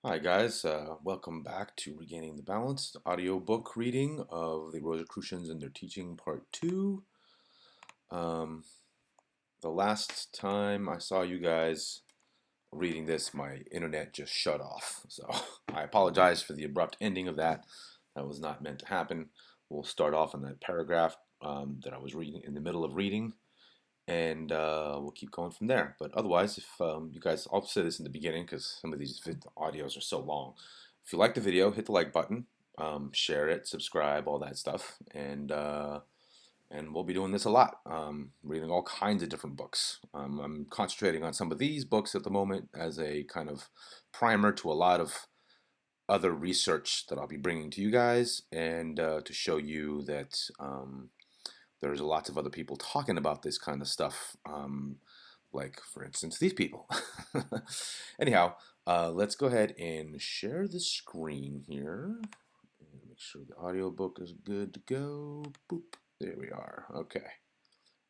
Hi guys, welcome back to Regaining the Balance, the audiobook reading of the Rosicrucians and Their Teaching Part 2. Um, the last time I saw you guys reading this, my internet just shut off. So I apologize for the abrupt ending of that. That was not meant to happen. We'll start off on that paragraph that I was reading in the middle of reading, and we'll keep going from there. But otherwise, if you guys, I'll say this in the beginning because some of these audios are so long. If you like the video, hit the like button, share it, subscribe, all that stuff, and we'll be doing this a lot, reading all kinds of different books. I'm concentrating on some of these books at the moment as a kind of primer to a lot of other research that I'll be bringing to you guys, and to show you that there's lots of other people talking about this kind of stuff, like, for instance, these people. Anyhow, let's go ahead and share the screen here. And make sure the audiobook is good to go. Boop. There we are. Okay.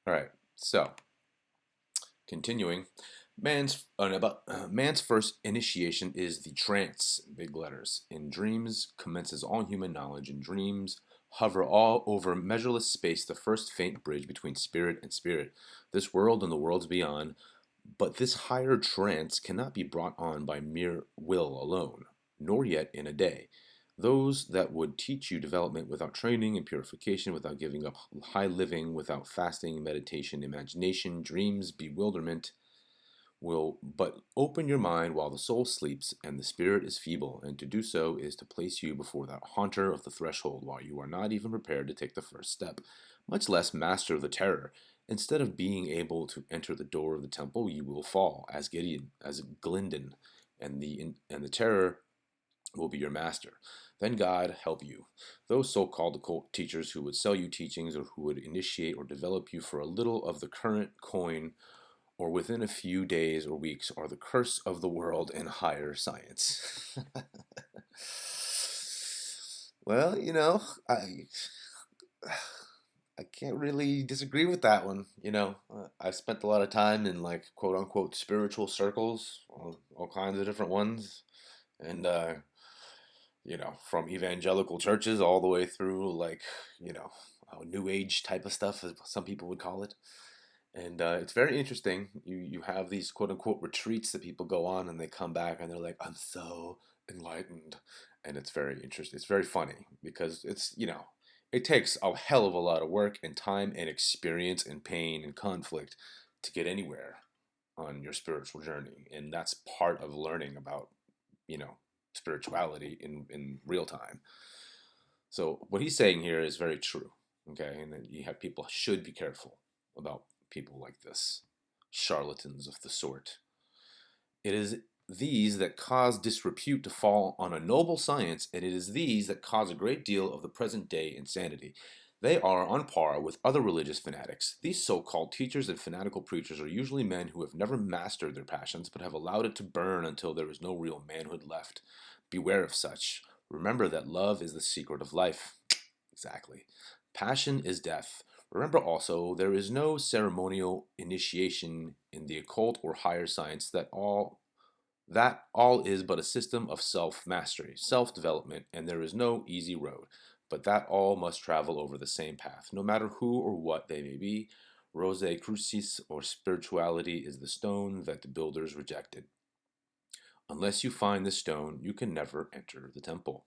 All right. So, continuing. Man's first initiation is the trance, big letters. In dreams commences all human knowledge. In dreams hover all over measureless space the first faint bridge between spirit and spirit, this world and the worlds beyond. But this higher trance cannot be brought on by mere will alone, nor yet in a day. Those that would teach you development without training and purification, without giving up high living, without fasting, meditation, imagination, dreams, bewilderment, will but open your mind while the soul sleeps and the spirit is feeble, and to do so is to place you before that haunter of the threshold while you are not even prepared to take the first step, much less master the terror. Instead of being able to enter the door of the temple, you will fall, as Gideon, as Glyndon, and the terror will be your master. Then God help you. Those so-called occult teachers who would sell you teachings or who would initiate or develop you for a little of the current coin or within a few days or weeks are the curse of the world and higher science. Well, I can't really disagree with that one. I've spent a lot of time in, like, quote unquote spiritual circles, all kinds of different ones, and from evangelical churches all the way through, like, new age type of stuff, as some people would call it. And it's very interesting. You have these quote unquote retreats that people go on, and they come back and they're like, "I'm so enlightened," and it's very interesting. It's very funny because it takes a hell of a lot of work and time and experience and pain and conflict to get anywhere on your spiritual journey, and that's part of learning about you know spirituality in real time. So what he's saying here is very true. Okay, and then you have people should be careful about people like this, charlatans of the sort. It is these that cause disrepute to fall on a noble science, and it is these that cause a great deal of the present day insanity. They are on par with other religious fanatics. These so-called teachers and fanatical preachers are usually men who have never mastered their passions, but have allowed it to burn until there is no real manhood left. Beware of such. Remember that love is the secret of life. Exactly. Passion is death. Remember also, there is no ceremonial initiation in the occult or higher science. That all is but a system of self-mastery, self-development, and there is no easy road, but that all must travel over the same path, no matter who or what they may be. Rosicrucis, or spirituality, is the stone that the builders rejected. Unless you find the stone, you can never enter the temple.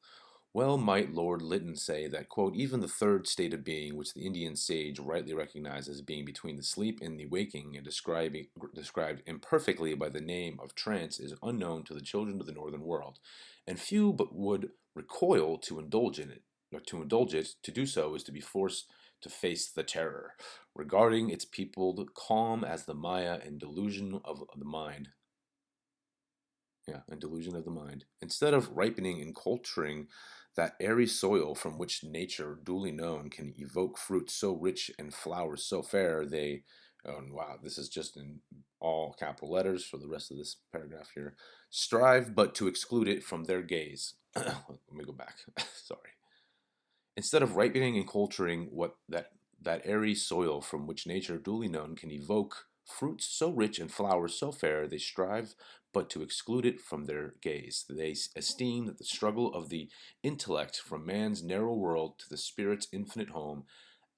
Well might Lord Lytton say that, quote, even the third state of being, which the Indian sage rightly recognizes as being between the sleep and the waking, and described imperfectly by the name of trance, is unknown to the children of the northern world, and few but would recoil to indulge in it. Or to indulge it, to do so is to be forced to face the terror, regarding its peopled calm as the Maya and delusion of the mind. Yeah, and delusion of the mind. Instead of ripening and culturing that airy soil from which nature, duly known, can evoke fruits so rich and flowers so fair, they, oh, and wow, this is just in all capital letters for the rest of this paragraph here, strive but to exclude it from their gaze. Let me go back. Sorry. Instead of ripening and culturing that airy soil from which nature, duly known, can evoke Fruits so rich and flowers so fair, they strive but to exclude it from their gaze. They esteem that the struggle of the intellect from man's narrow world to the spirit's infinite home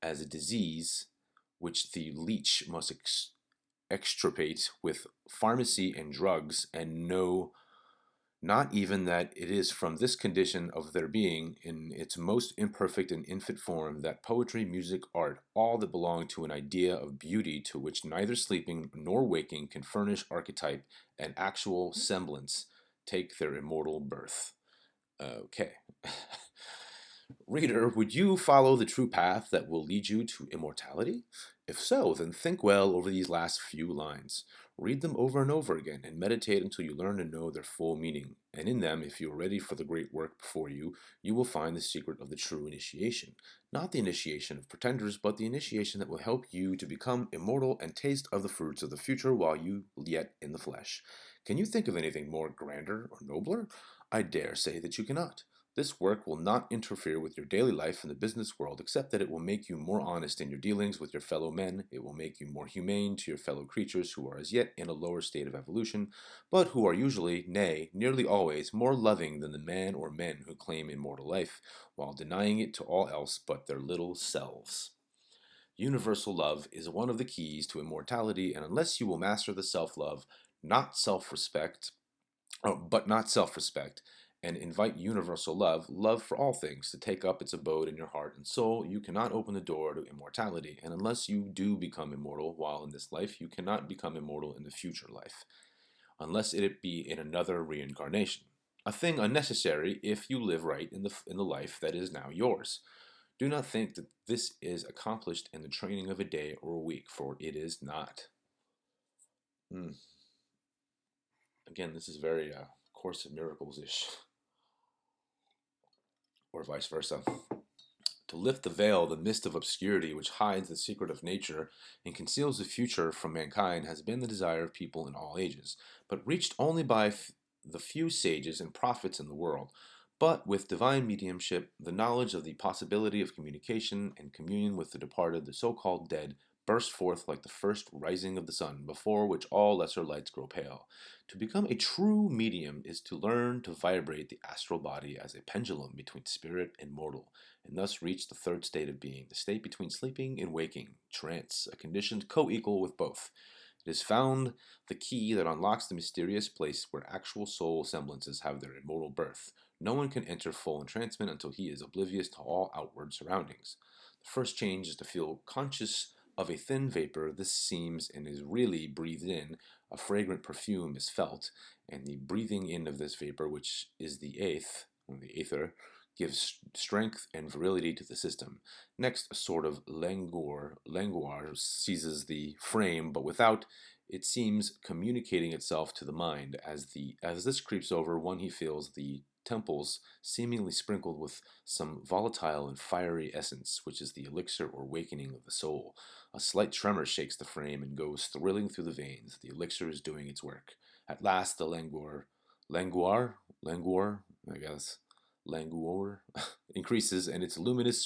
as a disease which the leech must extirpate with pharmacy and drugs, and know not even that it is from this condition of their being, in its most imperfect and infant form, that poetry, music, art, all that belong to an idea of beauty to which neither sleeping nor waking can furnish archetype and actual semblance, take their immortal birth. Okay. Reader, would you follow the true path that will lead you to immortality? If so, then think well over these last few lines. Read them over and over again, and meditate until you learn to know their full meaning. And in them, if you are ready for the great work before you, you will find the secret of the true initiation. Not the initiation of pretenders, but the initiation that will help you to become immortal and taste of the fruits of the future while you yet in the flesh. Can you think of anything more grander or nobler? I dare say that you cannot. This work will not interfere with your daily life in the business world, except that it will make you more honest in your dealings with your fellow men. It will make you more humane to your fellow creatures who are as yet in a lower state of evolution, but who are usually, nay, nearly always, more loving than the man or men who claim immortal life, while denying it to all else but their little selves. Universal love is one of the keys to immortality, and unless you will master the self-love, not self-respect, but not self-respect, and invite universal love, love for all things, to take up its abode in your heart and soul, you cannot open the door to immortality. And unless you do become immortal while in this life, you cannot become immortal in the future life, unless it be in another reincarnation. A thing unnecessary if you live right in the life that is now yours. Do not think that this is accomplished in the training of a day or a week, for it is not. Again, this is very Course of Miracles-ish, or vice versa. To lift the veil, the mist of obscurity which hides the secret of nature and conceals the future from mankind, has been the desire of people in all ages, but reached only by the few sages and prophets in the world. But with divine mediumship, the knowledge of the possibility of communication and communion with the departed, the so-called dead, burst forth like the first rising of the sun, before which all lesser lights grow pale. To become a true medium is to learn to vibrate the astral body as a pendulum between spirit and mortal, and thus reach the third state of being, the state between sleeping and waking, trance, a condition co-equal with both. It is found the key that unlocks the mysterious place where actual soul semblances have their immortal birth. No one can enter full entrancement until he is oblivious to all outward surroundings. The first change is to feel conscious of a thin vapor. This seems and is really breathed in. A fragrant perfume is felt, and the breathing in of this vapor, which is the aether, gives strength and virility to the system. Next, a sort of languor seizes the frame, but without, it seems, communicating itself to the mind. As this creeps over one, he feels the temples seemingly sprinkled with some volatile and fiery essence, which is the elixir or awakening of the soul. A slight tremor shakes the frame and goes thrilling through the veins. The elixir is doing its work. At last, the languor, I guess, languor increases, and its luminous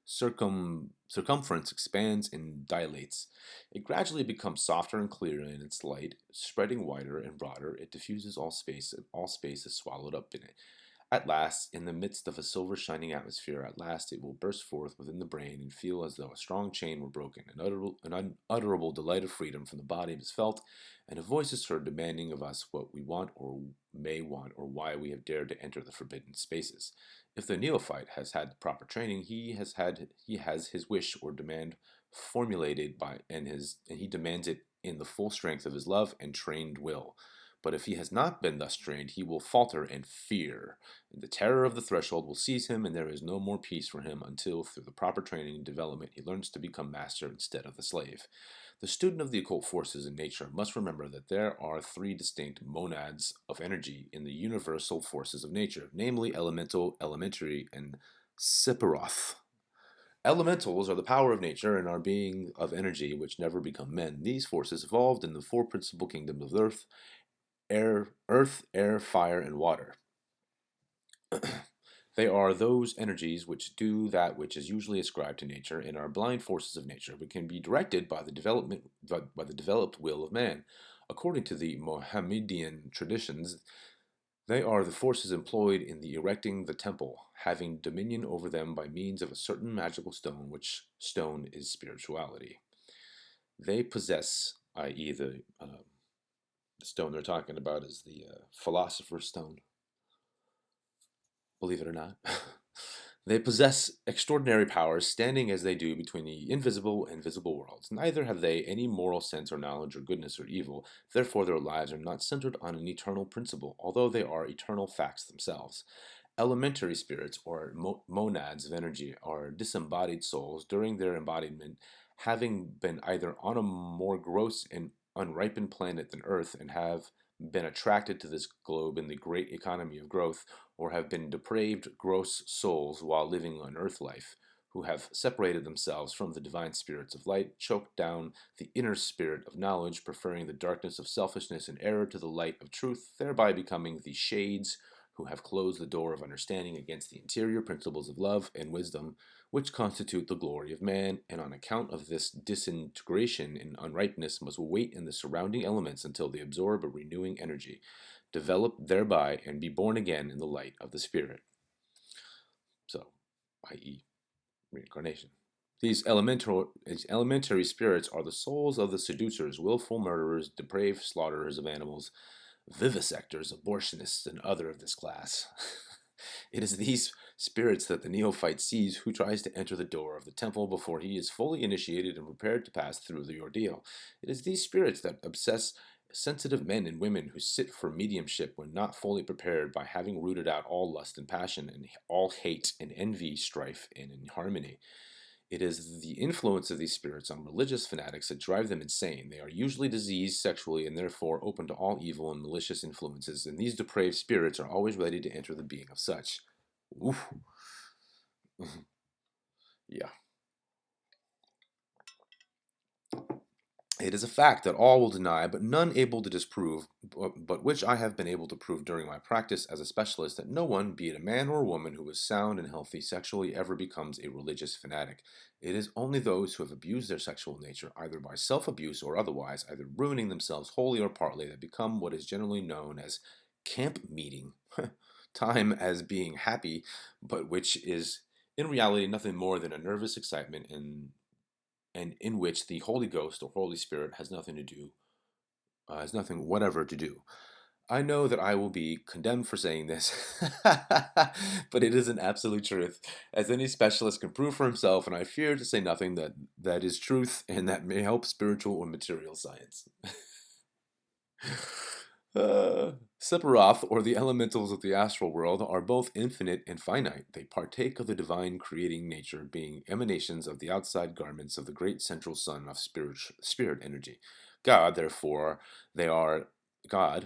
circumference expands and dilates. It gradually becomes softer and clearer in its light, spreading wider and broader. It diffuses all space, and all space is swallowed up in it. At last, in the midst of a silver shining atmosphere, at last it will burst forth within the brain and feel as though a strong chain were broken. An unutterable delight of freedom from the body is felt, and a voice is heard demanding of us what we want or may want, or why we have dared to enter the forbidden spaces. If the neophyte has had the proper training, he has his wish or demand formulated and he demands it in the full strength of his love and trained will. But if he has not been thus trained, he will falter and fear. The terror of the threshold will seize him, and there is no more peace for him until, through the proper training and development, he learns to become master instead of the slave. The student of the occult forces in nature must remember that there are three distinct monads of energy in the universal forces of nature, namely elemental, elementary, and sephiroth. Elementals are the power of nature and are being of energy which never become men. These forces evolved in the four principal kingdoms of earth, air, fire, and water. They are those energies which do that which is usually ascribed to nature and are blind forces of nature, but can be directed by the developed will of man. According to the Mohammedan traditions, they are the forces employed in the erecting the temple, having dominion over them by means of a certain magical stone, which stone is spirituality. They possess, i.e., the stone they're talking about is the philosopher's stone, believe it or not. They possess extraordinary powers, standing as they do between the invisible and visible worlds. Neither have they any moral sense or knowledge or goodness or evil. Therefore, their lives are not centered on an eternal principle, although they are eternal facts themselves. Elementary spirits, or monads of energy, are disembodied souls during their embodiment, having been either on a more gross and unripened planet than Earth and have been attracted to this globe in the great economy of growth, or have been depraved, gross souls while living on earth life, who have separated themselves from the divine spirits of light, choked down the inner spirit of knowledge, preferring the darkness of selfishness and error to the light of truth, thereby becoming the shades who have closed the door of understanding against the interior principles of love and wisdom, which constitute the glory of man, and on account of this disintegration and unripeness must wait in the surrounding elements until they absorb a renewing energy, develop thereby, and be born again in the light of the Spirit. So, i.e., reincarnation. These elementary spirits are the souls of the seducers, willful murderers, depraved slaughterers of animals, vivisectors, abortionists, and other of this class. It is these spirits that the neophyte sees who tries to enter the door of the temple before he is fully initiated and prepared to pass through the ordeal. It is these spirits that obsess sensitive men and women who sit for mediumship when not fully prepared, by having rooted out all lust and passion and all hate and envy, strife and inharmony. It is the influence of these spirits on religious fanatics that drive them insane. They are usually diseased sexually and therefore open to all evil and malicious influences, and these depraved spirits are always ready to enter the being of such. Oof. Yeah. It is a fact that all will deny, but none able to disprove, but which I have been able to prove during my practice as a specialist, that no one, be it a man or a woman, who is sound and healthy sexually ever becomes a religious fanatic. It is only those who have abused their sexual nature, either by self-abuse or otherwise, either ruining themselves wholly or partly, that become what is generally known as camp meeting time as being happy, but which is in reality nothing more than a nervous excitement and in which the Holy Ghost or Holy Spirit has nothing to do, has nothing whatever to do. I know that I will be condemned for saying this, but it is an absolute truth, as any specialist can prove for himself, and I fear to say nothing that is truth and that may help spiritual or material science. Sephiroth, or the elementals of the astral world, are both infinite and finite. They partake of the divine creating nature, being emanations of the outside garments of the great central sun of spirit energy. God, therefore, they are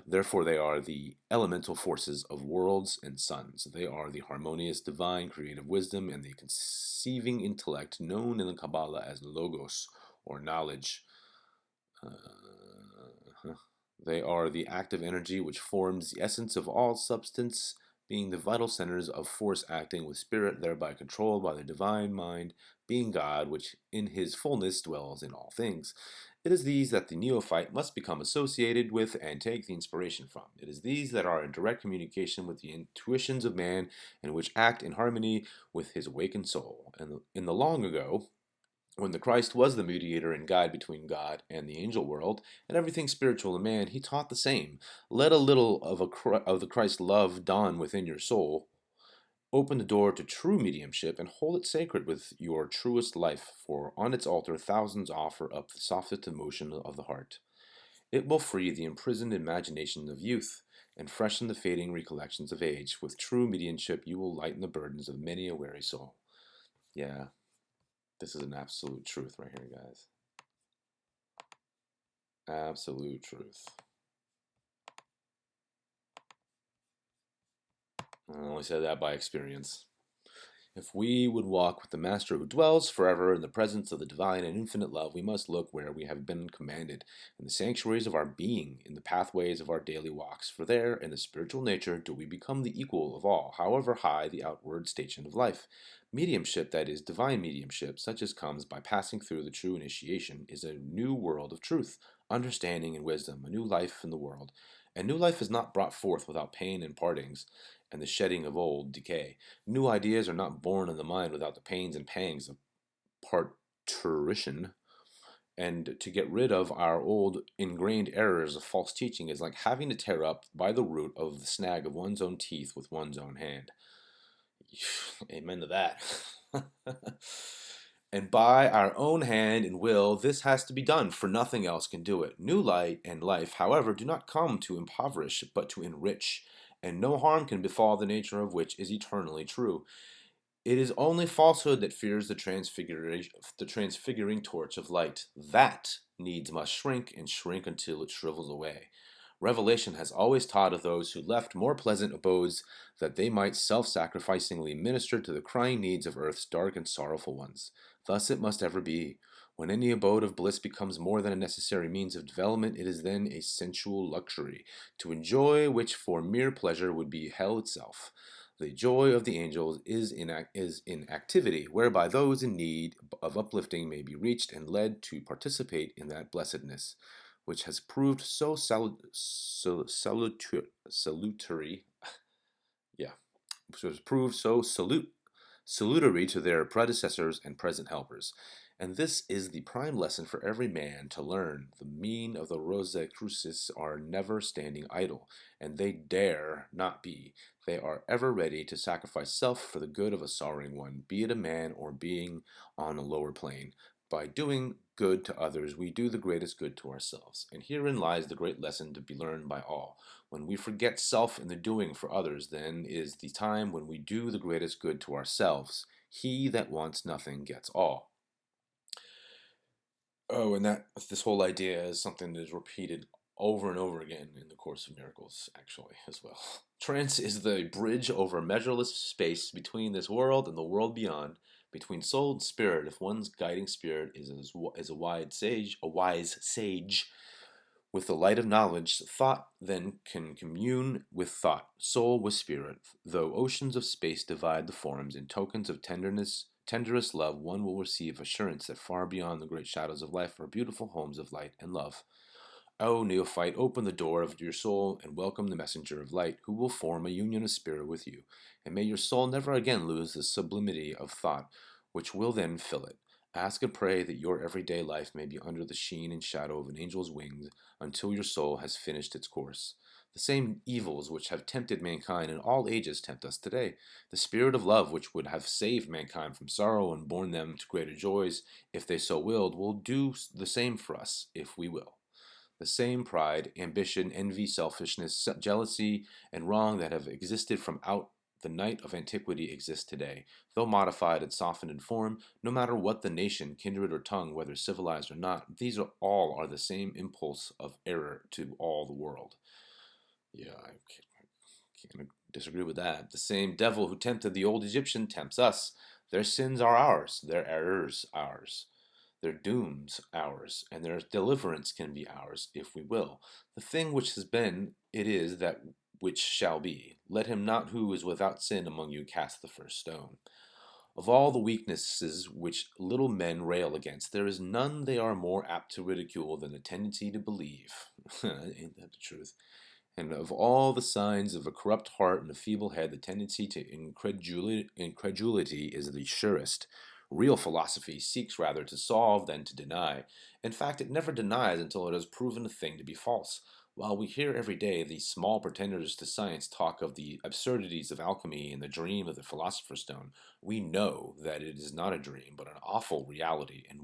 therefore they are the elemental forces of worlds and suns. They are the harmonious divine creative wisdom and the conceiving intellect known in the Kabbalah as logos, or knowledge. They are the active energy which forms the essence of all substance, being the vital centers of force acting with spirit, thereby controlled by the divine mind, being God, which in his fullness dwells in all things. It is these that the neophyte must become associated with and take the inspiration from. It is these that are in direct communication with the intuitions of man, and which act in harmony with his awakened soul. And in the long ago, when the Christ was the mediator and guide between God and the angel world, and everything spiritual in man, he taught the same. Let a little of the Christ love dawn within your soul. Open the door to true mediumship and hold it sacred with your truest life, for on its altar thousands offer up the softest emotion of the heart. It will free the imprisoned imagination of youth and freshen the fading recollections of age. With true mediumship, you will lighten the burdens of many a weary soul. Yeah, this is an absolute truth right here, guys. Absolute truth. I only say that by experience. If we would walk with the Master who dwells forever in the presence of the divine and infinite love, we must look where we have been commanded, in the sanctuaries of our being, in the pathways of our daily walks. For there, in the spiritual nature, do we become the equal of all, however high the outward station of life. Mediumship, that is, divine mediumship, such as comes by passing through the true initiation, is a new world of truth, understanding, and wisdom, a new life in the world. And new life is not brought forth without pain and partings, and the shedding of old decay. New ideas are not born in the mind without the pains and pangs of parturition. And to get rid of our old ingrained errors of false teaching is like having to tear up by the root of the snag of one's own teeth with one's own hand. Amen to that. And by our own hand and will, this has to be done, for nothing else can do it. New light and life, however, do not come to impoverish, but to enrich, and no harm can befall the nature of which is eternally true. It is only falsehood that fears the transfiguring torch of light. That needs must shrink and shrink until it shrivels away. Revelation has always taught of those who left more pleasant abodes that they might self-sacrificingly minister to the crying needs of earth's dark and sorrowful ones. Thus it must ever be. When any abode of bliss becomes more than a necessary means of development, it is then a sensual luxury, to enjoy which for mere pleasure would be hell itself. The joy of the angels is in activity, whereby those in need of uplifting may be reached and led to participate in that blessedness, which has proved so salutary, yeah, which has proved so salutary to their predecessors and present helpers. And this is the prime lesson for every man to learn. The mean of the Rosicrucians are never standing idle, and they dare not be. They are ever ready to sacrifice self for the good of a sorrowing one, be it a man or being on a lower plane. By doing good to others, we do the greatest good to ourselves. And herein lies the great lesson to be learned by all. When we forget self in the doing for others, then is the time when we do the greatest good to ourselves. He that wants nothing gets all. Oh, and this whole idea is something that is repeated over and over again in the Course of Miracles, actually, as well. Trance is the bridge over measureless space between this world and the world beyond, between soul and spirit. If one's guiding spirit is a wise sage, with the light of knowledge, thought then can commune with thought, soul with spirit. Though oceans of space divide the forms, in tokens of tenderest love, one will receive assurance that far beyond the great shadows of life are beautiful homes of light and love. O neophyte, open the door of your soul and welcome the messenger of light, who will form a union of spirit with you. And may your soul never again lose the sublimity of thought, which will then fill it. Ask and pray that your everyday life may be under the sheen and shadow of an angel's wings until your soul has finished its course. The same evils which have tempted mankind in all ages tempt us today. The spirit of love which would have saved mankind from sorrow and borne them to greater joys, if they so willed, will do the same for us, if we will. The same pride, ambition, envy, selfishness, jealousy, and wrong that have existed from out the night of antiquity exist today, though modified and softened in form. No matter what the nation, kindred, or tongue, whether civilized or not, these are the same impulse of error to all the world. Yeah, I can't disagree with that. The same devil who tempted the old Egyptian tempts us. Their sins are ours, their errors ours, their dooms ours, and their deliverance can be ours if we will. The thing which has been, it is that which shall be. Let him not who is without sin among you cast the first stone. Of all the weaknesses which little men rail against, there is none they are more apt to ridicule than the tendency to believe. Ain't that the truth? And of all the signs of a corrupt heart and a feeble head, the tendency to incredulity is the surest. Real philosophy seeks rather to solve than to deny. In fact, it never denies until it has proven a thing to be false. While we hear every day these small pretenders to science talk of the absurdities of alchemy and the dream of the philosopher's stone, we know that it is not a dream, but an awful reality, and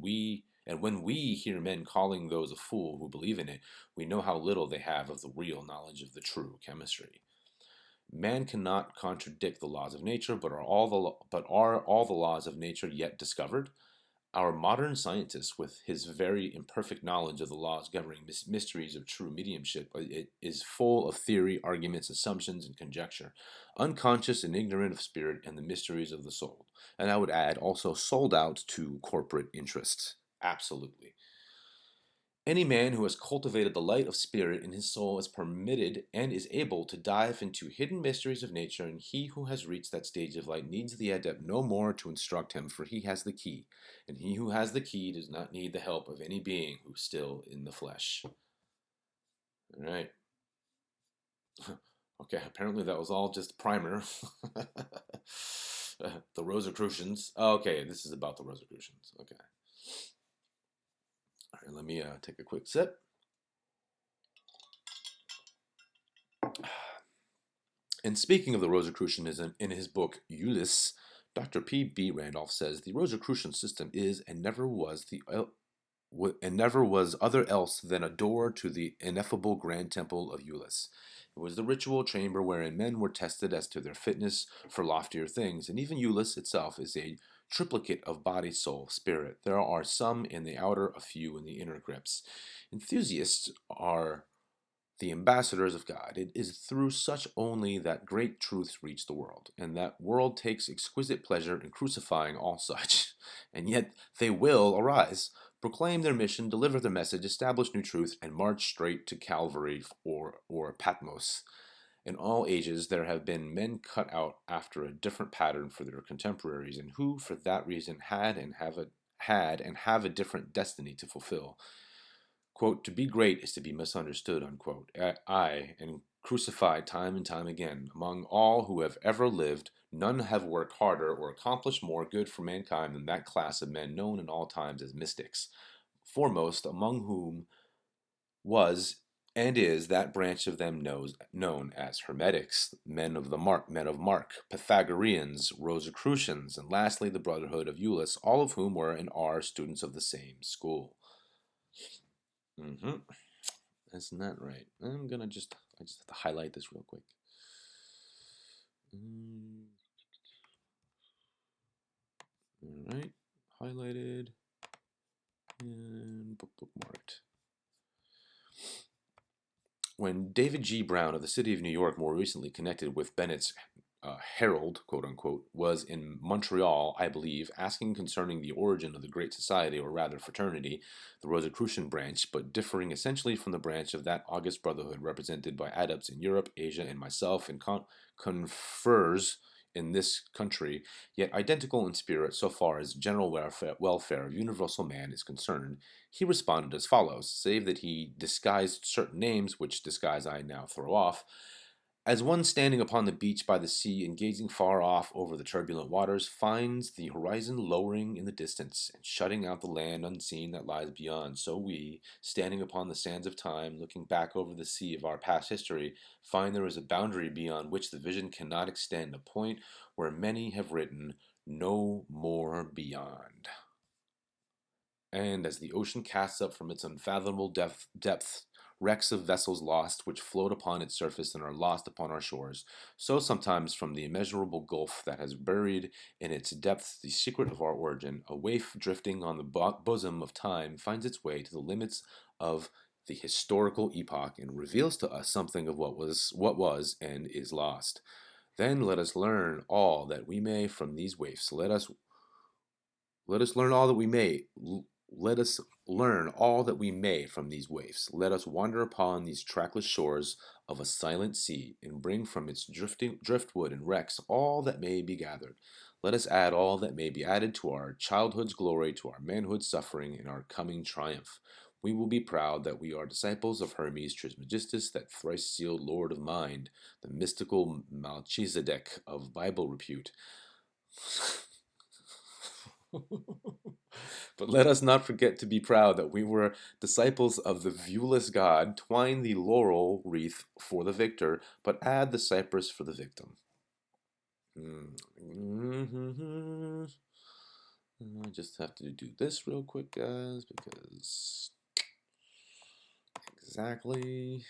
when we hear men calling those a fool who believe in it, we know how little they have of the real knowledge of the true chemistry. Man cannot contradict the laws of nature, but are all the laws of nature yet discovered? Our modern scientist, with his very imperfect knowledge of the laws governing mysteries of true mediumship, it is full of theory, arguments, assumptions, and conjecture, unconscious and ignorant of spirit and the mysteries of the soul. And I would add, also sold out to corporate interests. Absolutely. Any man who has cultivated the light of spirit in his soul is permitted and is able to dive into hidden mysteries of nature, and he who has reached that stage of light needs the adept no more to instruct him, for he has the key, and he who has the key does not need the help of any being who's still in the flesh. All right. Okay, apparently that was all just primer. The Rosicrucians. Okay, this is about the Rosicrucians. Okay. All right, let me take a quick sip. And speaking of the Rosicrucianism, in his book Ulysses, Dr. P.B. Randolph says the Rosicrucian system is and never was other else than a door to the ineffable grand temple of Ulysses. It was the ritual chamber wherein men were tested as to their fitness for loftier things, and even Ulysses itself is a triplicate of body, soul, spirit. There are some in the outer, a few in the inner crypts. Enthusiasts are the ambassadors of God. It is through such only that great truths reach the world, and that world takes exquisite pleasure in crucifying all such. And yet they will arise, proclaim their mission, deliver their message, establish new truth, and march straight to Calvary or Patmos. In all ages there have been men cut out after a different pattern for their contemporaries, and who, for that reason, had and have a different destiny to fulfill. Quote, to be great is to be misunderstood, unquote. And crucified time and time again. Among all who have ever lived, none have worked harder or accomplished more good for mankind than that class of men known in all times as mystics, foremost among whom was and is that branch of them known as Hermetics, men of Mark, Pythagoreans, Rosicrucians, and lastly the Brotherhood of Ulysses, all of whom were and are students of the same school. Mm-hmm. Isn't that right? I just have to highlight this real quick. All right, highlighted and bookmarked. When David G. Brown of the city of New York, more recently connected with Bennett's Herald, quote unquote, was in Montreal, I believe, asking concerning the origin of the Great Society, or rather fraternity, the Rosicrucian branch, but differing essentially from the branch of that august brotherhood represented by adepts in Europe, Asia, and myself, and confers in this country, yet identical in spirit so far as general welfare of universal man is concerned, he responded as follows, save that he disguised certain names, which disguise I now throw off. As one standing upon the beach by the sea and gazing far off over the turbulent waters finds the horizon lowering in the distance and shutting out the land unseen that lies beyond, so we, standing upon the sands of time, looking back over the sea of our past history, find there is a boundary beyond which the vision cannot extend, a point where many have written, no more beyond. And as the ocean casts up from its unfathomable depths wrecks of vessels lost, which float upon its surface and are lost upon our shores, so sometimes from the immeasurable gulf that has buried in its depths the secret of our origin, a waif drifting on the bosom of time finds its way to the limits of the historical epoch and reveals to us something of what was and is lost. Then let us learn all that we may from these waifs. Let us learn all that we may. Let us learn all that we may from these waifs. Let us wander upon these trackless shores of a silent sea, and bring from its driftwood and wrecks all that may be gathered. Let us add all that may be added to our childhood's glory, to our manhood's suffering, and our coming triumph. We will be proud that we are disciples of Hermes Trismegistus, that thrice-sealed Lord of Mind, the mystical Melchizedek of Bible repute. But let us not forget to be proud that we were disciples of the viewless God. Twine the laurel wreath for the victor, but add the cypress for the victim. I just have to do this real quick, guys, because exactly.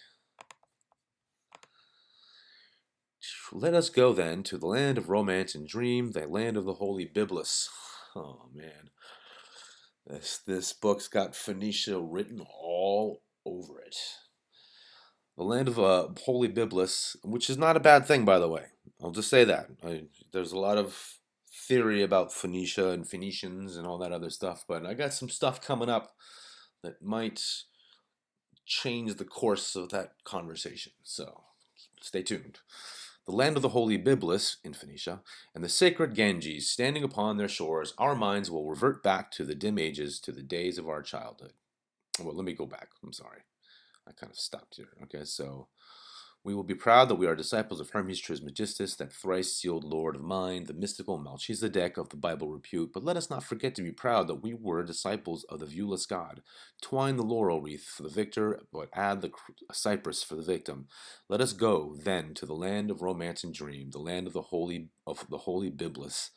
Let us go then to the land of romance and dream, the land of the holy Biblis. Oh man. This book's got Phoenicia written all over it. The land of Holy Byblos, which is not a bad thing, by the way. I'll just say that. There's a lot of theory about Phoenicia and Phoenicians and all that other stuff, but I got some stuff coming up that might change the course of that conversation. So stay tuned. The land of the Holy Byblos in Phoenicia and the sacred Ganges standing upon their shores, our minds will revert back to the dim ages, to the days of our childhood. Well, let me go back. I'm sorry. I kind of stopped here. Okay, so we will be proud that we are disciples of Hermes Trismegistus, that thrice-sealed Lord of Mind, the mystical Melchizedek of the Bible repute. But let us not forget to be proud that we were disciples of the viewless God. Twine the laurel wreath for the victor, but add the cypress for the victim. Let us go then to the land of romance and dream, the land of the holy Byblos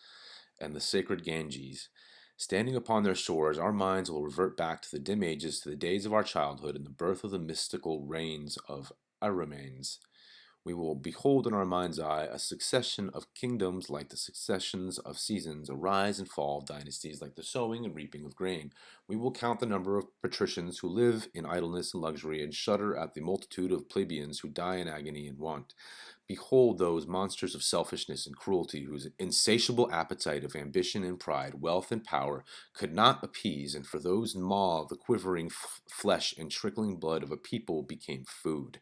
and the sacred Ganges. Standing upon their shores, our minds will revert back to the dim ages, to the days of our childhood, and the birth of the mystical reigns of Hermes. We will behold in our mind's eye a succession of kingdoms like the successions of seasons, a rise and fall of dynasties like the sowing and reaping of grain. We will count the number of patricians who live in idleness and luxury, and shudder at the multitude of plebeians who die in agony and want. Behold those monsters of selfishness and cruelty whose insatiable appetite of ambition and pride, wealth and power could not appease, and for those maw the quivering flesh and trickling blood of a people became food.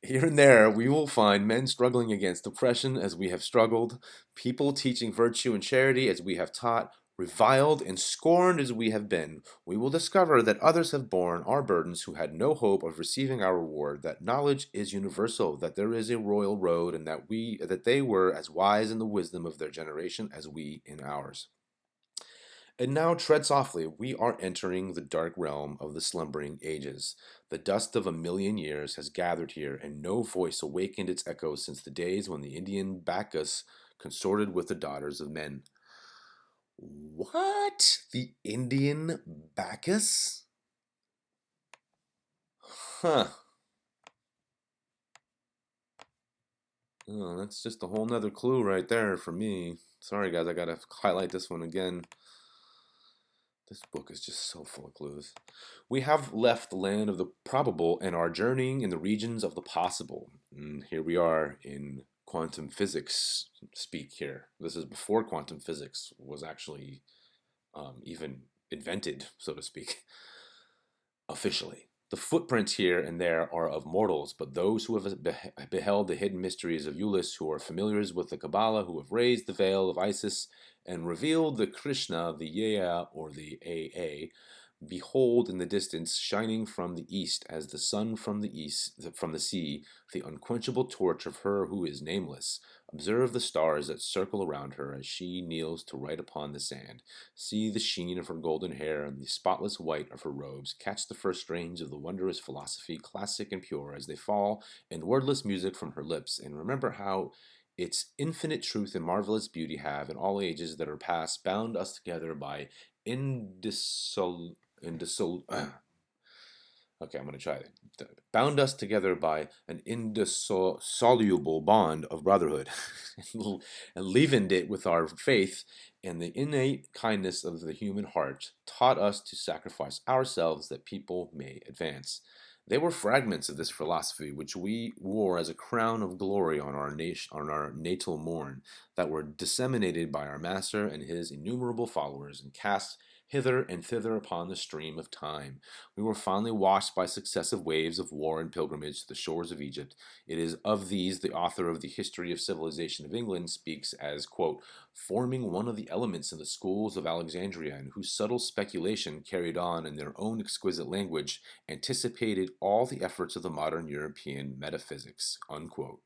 Here and there, we will find men struggling against oppression as we have struggled, people teaching virtue and charity as we have taught, reviled and scorned as we have been. We will discover that others have borne our burdens who had no hope of receiving our reward, that knowledge is universal, that there is a royal road, and that they were as wise in the wisdom of their generation as we in ours. And now tread softly, we are entering the dark realm of the slumbering ages. The dust of a million years has gathered here, and no voice awakened its echoes since the days when the Indian Bacchus consorted with the daughters of men. What? The Indian Bacchus? Huh. Oh, that's just a whole nother clue right there for me. Sorry, guys, I gotta highlight this one again. This book is just so full of clues. We have left the land of the probable and are journeying in the regions of the possible. And here we are in quantum physics speak here. This is before quantum physics was actually even invented, so to speak, officially. The footprints here and there are of mortals, but those who have beheld the hidden mysteries of Ulysses, who are familiars with the Kabbalah, who have raised the veil of Isis and revealed the Krishna, the Yea or the AA, behold in the distance, shining from the east as the sun from the sea, the unquenchable torch of her who is nameless. Observe the stars that circle around her as she kneels to write upon the sand. See the sheen of her golden hair and the spotless white of her robes. Catch the first strains of the wondrous philosophy, classic and pure, as they fall in wordless music from her lips, and remember how its infinite truth and marvelous beauty have, in all ages that are past, bound us together by indissoluble. Okay, I'm going to try it. Bound us together by an indissoluble bond of brotherhood, and leavened it with our faith, and the innate kindness of the human heart taught us to sacrifice ourselves that people may advance. They were fragments of this philosophy which we wore as a crown of glory on our natal morn, that were disseminated by our master and his innumerable followers, and cast hither and thither upon the stream of time. We were finally washed by successive waves of war and pilgrimage to the shores of Egypt. It is of these the author of the History of Civilization of England speaks as, quote, forming one of the elements in the schools of Alexandria, and whose subtle speculation, carried on in their own exquisite language, anticipated all the efforts of the modern European metaphysics, unquote.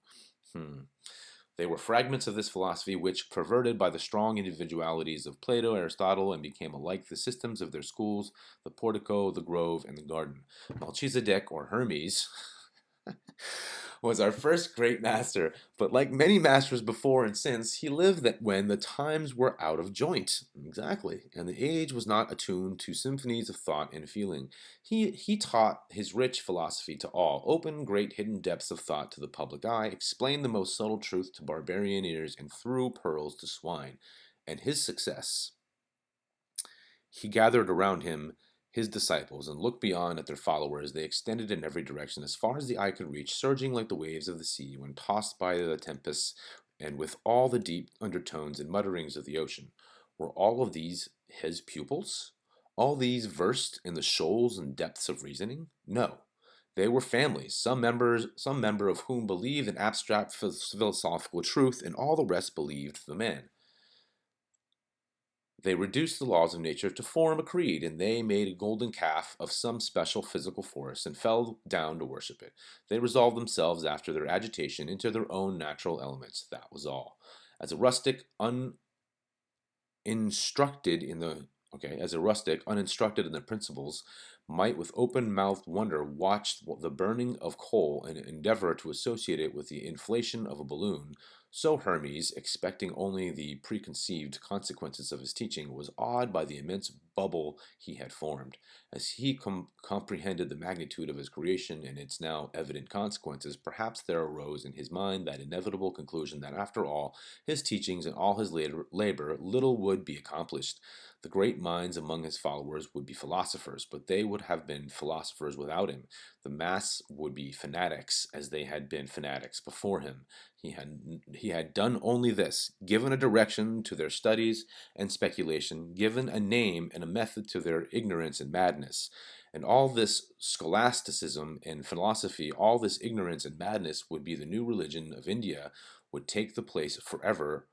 They were fragments of this philosophy which, perverted by the strong individualities of Plato, Aristotle, and became alike the systems of their schools, the portico, the grove, and the garden. Melchizedek, or Hermes, was our first great master, but like many masters before and since, he lived that when the times were out of joint. Exactly. And the age was not attuned to symphonies of thought and feeling. He taught his rich philosophy to all, opened great hidden depths of thought to the public eye, explained the most subtle truth to barbarian ears, and threw pearls to swine. and his success, he gathered around him his disciples and looked beyond at their followers. They extended in every direction as far as the eye could reach, surging like the waves of the sea when tossed by the tempests, and with all the deep undertones and mutterings of the ocean. Were all of these his pupils? All these versed in the shoals and depths of reasoning? No. They were families, some member of whom believed in abstract philosophical truth, and all the rest believed the man. They reduced the laws of nature to form a creed, and they made a golden calf of some special physical force and fell down to worship it. They resolved themselves after their agitation into their own natural elements. That was all. As a rustic, uninstructed in the principles, might with open-mouthed wonder watch the burning of coal and endeavor to associate it with the inflation of a balloon, so Hermes, expecting only the preconceived consequences of his teaching, was awed by the immense bubble he had formed. As he comprehended the magnitude of his creation and its now evident consequences, perhaps there arose in his mind that inevitable conclusion that after all his teachings and all his labor, little would be accomplished. The great minds among his followers would be philosophers, but they would have been philosophers without him. The mass would be fanatics, as they had been fanatics before him. He had done only this, given a direction to their studies and speculation, given a name and a method to their ignorance and madness. And all this scholasticism and philosophy, all this ignorance and madness would be the new religion of India, would take the place forever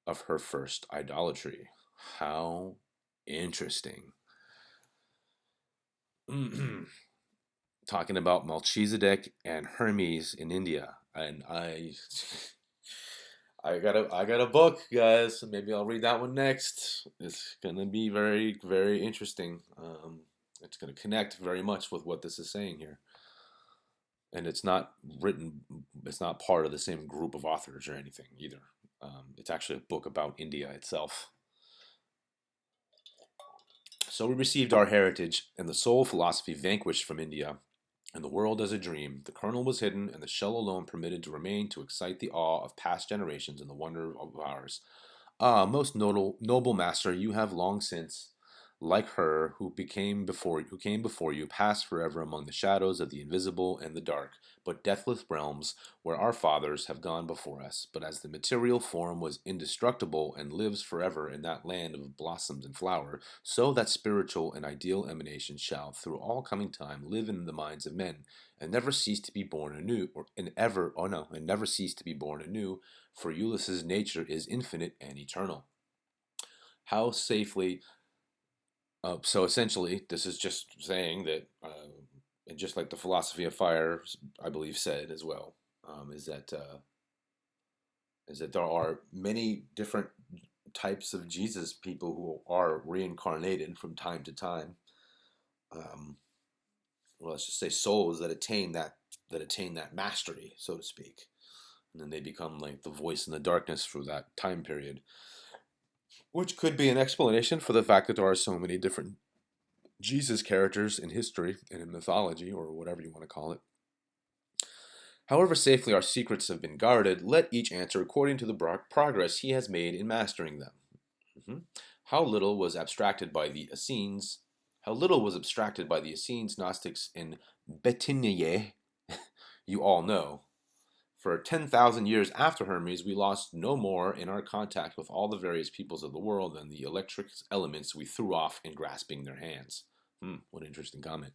of her first idolatry. How interesting. Talking about Melchizedek and Hermes in India. And I got a book, guys. So maybe I'll read that one next. It's gonna be very, very interesting. It's gonna connect very much with what this is saying here. And it's not written. It's not part of the same group of authors or anything either. It's actually a book about India itself. So we received our heritage, and the soul philosophy vanquished from India, and the world as a dream. The kernel was hidden, and the shell alone permitted to remain to excite the awe of past generations and the wonder of ours. Ah, most noble master, you have long since, like her who came before you, passed forever among the shadows of the invisible and the dark, but deathless realms where our fathers have gone before us. But as the material form was indestructible and lives forever in that land of blossoms and flower, so that spiritual and ideal emanation shall, through all coming time, live in the minds of men, and never cease to be born anew, and never cease to be born anew, for Ulysses' nature is infinite and eternal. How safely so essentially, this is just saying that, and just like the philosophy of fire, I believe, said as well, is that there are many different types of Jesus people who are reincarnated from time to time. Um, well, let's just say souls that attain that mastery, so to speak, and then they become like the voice in the darkness for that time period, which could be an explanation for the fact that there are so many different Jesus characters in history and in mythology, or whatever you want to call it. However safely our secrets have been guarded, let each answer according to the progress he has made in mastering them. How little was abstracted by the Essenes, Gnostics, and Betinaye, you all know. For 10,000 years after Hermes, we lost no more in our contact with all the various peoples of the world than the electric elements we threw off in grasping their hands. What an interesting comment.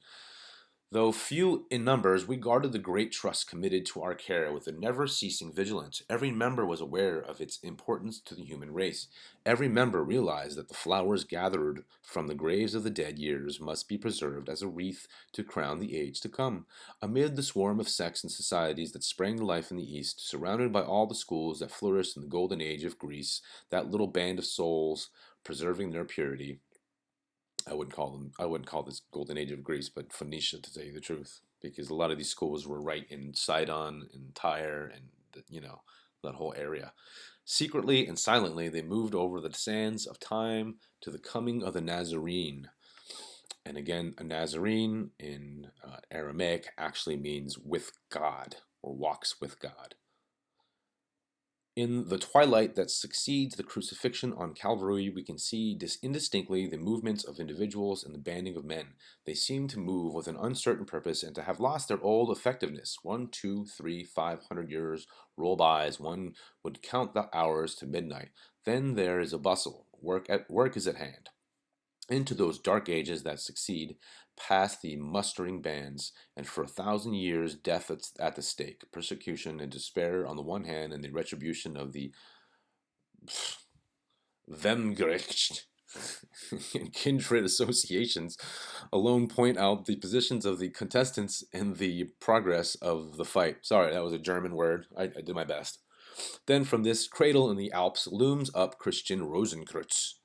Though few in numbers, we guarded the great trust committed to our care with a never-ceasing vigilance. Every member was aware of its importance to the human race. Every member realized that the flowers gathered from the graves of the dead years must be preserved as a wreath to crown the age to come. Amid the swarm of sects and societies that sprang to life in the East, surrounded by all the schools that flourished in the golden age of Greece, that little band of souls preserving their purity, I wouldn't call this golden age of Greece, but Phoenicia, to tell you the truth, because a lot of these schools were right in Sidon and Tyre and that whole area. Secretly and silently, they moved over the sands of time to the coming of the Nazarene. And again, a Nazarene in Aramaic actually means with God, or walks with God. In the twilight that succeeds the crucifixion on Calvary, we can see indistinctly the movements of individuals and the banding of men. They seem to move with an uncertain purpose and to have lost their old effectiveness. 1, 2, 3, 500 years roll by as one would count the hours to midnight. Then there is a bustle. Work is at hand. Into those dark ages that succeed, pass the mustering bands, and for 1,000 years death at the stake, persecution and despair on the one hand, and the retribution of the Vemgericht and kindred associations alone point out the positions of the contestants and the progress of the fight. Sorry, that was a German word. I did my best. Then from this cradle in the Alps looms up Christian Rosicrucian.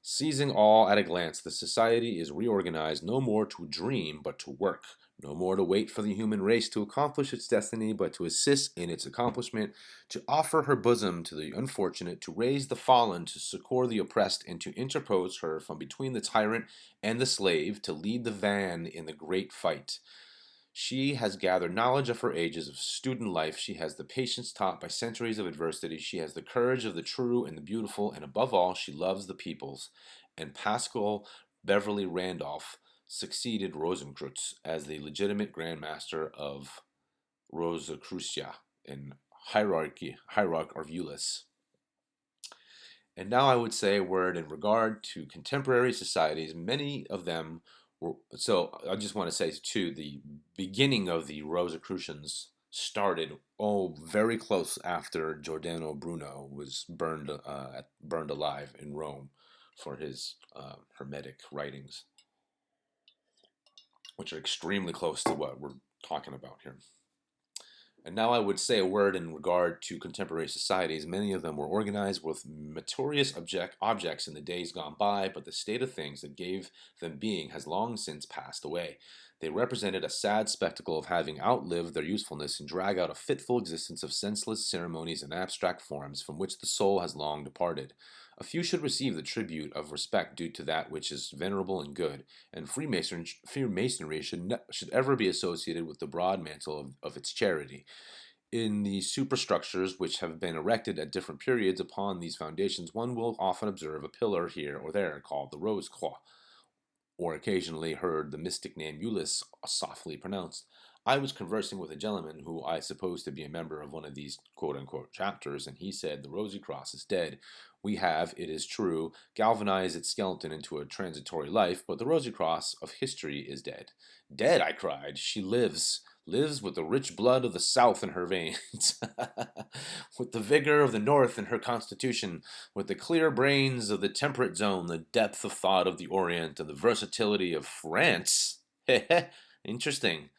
Seizing all at a glance, the society is reorganized no more to dream but to work, no more to wait for the human race to accomplish its destiny but to assist in its accomplishment, to offer her bosom to the unfortunate, to raise the fallen, to succor the oppressed, and to interpose her from between the tyrant and the slave, to lead the van in the great fight. She has gathered knowledge of her ages of student life. She has the patience taught by centuries of adversity. She has the courage of the true and the beautiful, and above all, she loves the peoples. And Pascal Beverly Randolph succeeded Rosencreutz as the legitimate Grand Master of Rosicrucia in Hierarch of Euless. And now I would say a word in regard to contemporary societies. Many of them so I just want to say too, the beginning of the Rosicrucians started very close after Giordano Bruno was burned alive in Rome for his Hermetic writings, which are extremely close to what we're talking about here. And now I would say a word in regard to contemporary societies. Many of them were organized with materious objects in the days gone by, but the state of things that gave them being has long since passed away. They represented a sad spectacle of having outlived their usefulness and drag out a fitful existence of senseless ceremonies and abstract forms from which the soul has long departed. A few should receive the tribute of respect due to that which is venerable and good, and Freemasonry should ever be associated with the broad mantle of its charity. In the superstructures which have been erected at different periods upon these foundations, one will often observe a pillar here or there called the Rose Croix, or occasionally heard the mystic name Euless softly pronounced. I was conversing with a gentleman who I supposed to be a member of one of these quote-unquote chapters, and he said the Rosy Cross is dead. We have, it is true, galvanized its skeleton into a transitory life, but the Rosy Cross of history is dead. Dead, I cried. She lives with the rich blood of the South in her veins, with the vigor of the North in her constitution, with the clear brains of the temperate zone, the depth of thought of the Orient, and the versatility of France. Interesting.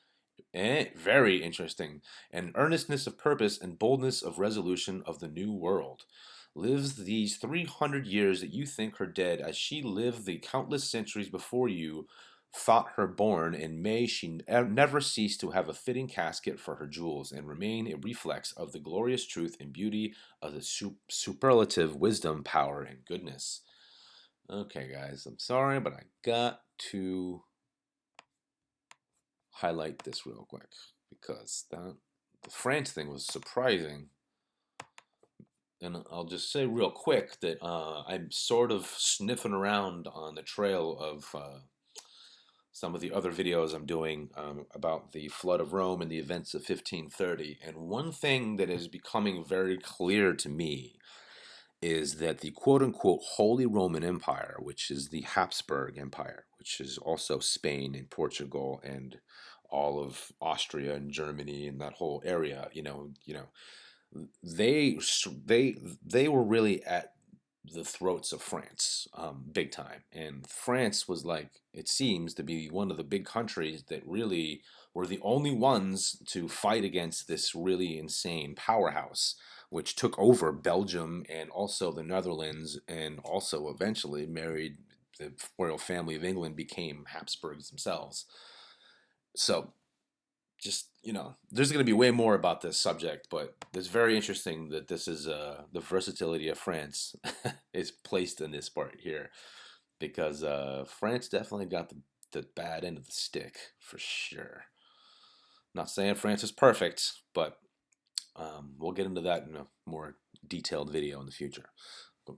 Very interesting. And earnestness of purpose and boldness of resolution of the new world. Lives these 300 years that you think her dead, as she lived the countless centuries before you thought her born, and may she never cease to have a fitting casket for her jewels, and remain a reflex of the glorious truth and beauty of the superlative wisdom, power, and goodness. Okay, guys, I'm sorry, but I got to highlight this real quick because the France thing was surprising. And I'll just say real quick that I'm sort of sniffing around on the trail of some of the other videos I'm doing about the flood of Rome and the events of 1530. And one thing that is becoming very clear to me is that the quote-unquote Holy Roman Empire, which is the Habsburg Empire, which is also Spain and Portugal and all of Austria and Germany and that whole area, they were really at the throats of France, big time. And France was like, it seems to be one of the big countries that really were the only ones to fight against this really insane powerhouse, which took over Belgium and also the Netherlands, and also eventually married the royal family of England, became Habsburgs themselves. So just, there's going to be way more about this subject, but it's very interesting that this is the versatility of France is placed in this part here, because France definitely got the bad end of the stick for sure. Not saying France is perfect, but we'll get into that in a more detailed video in the future.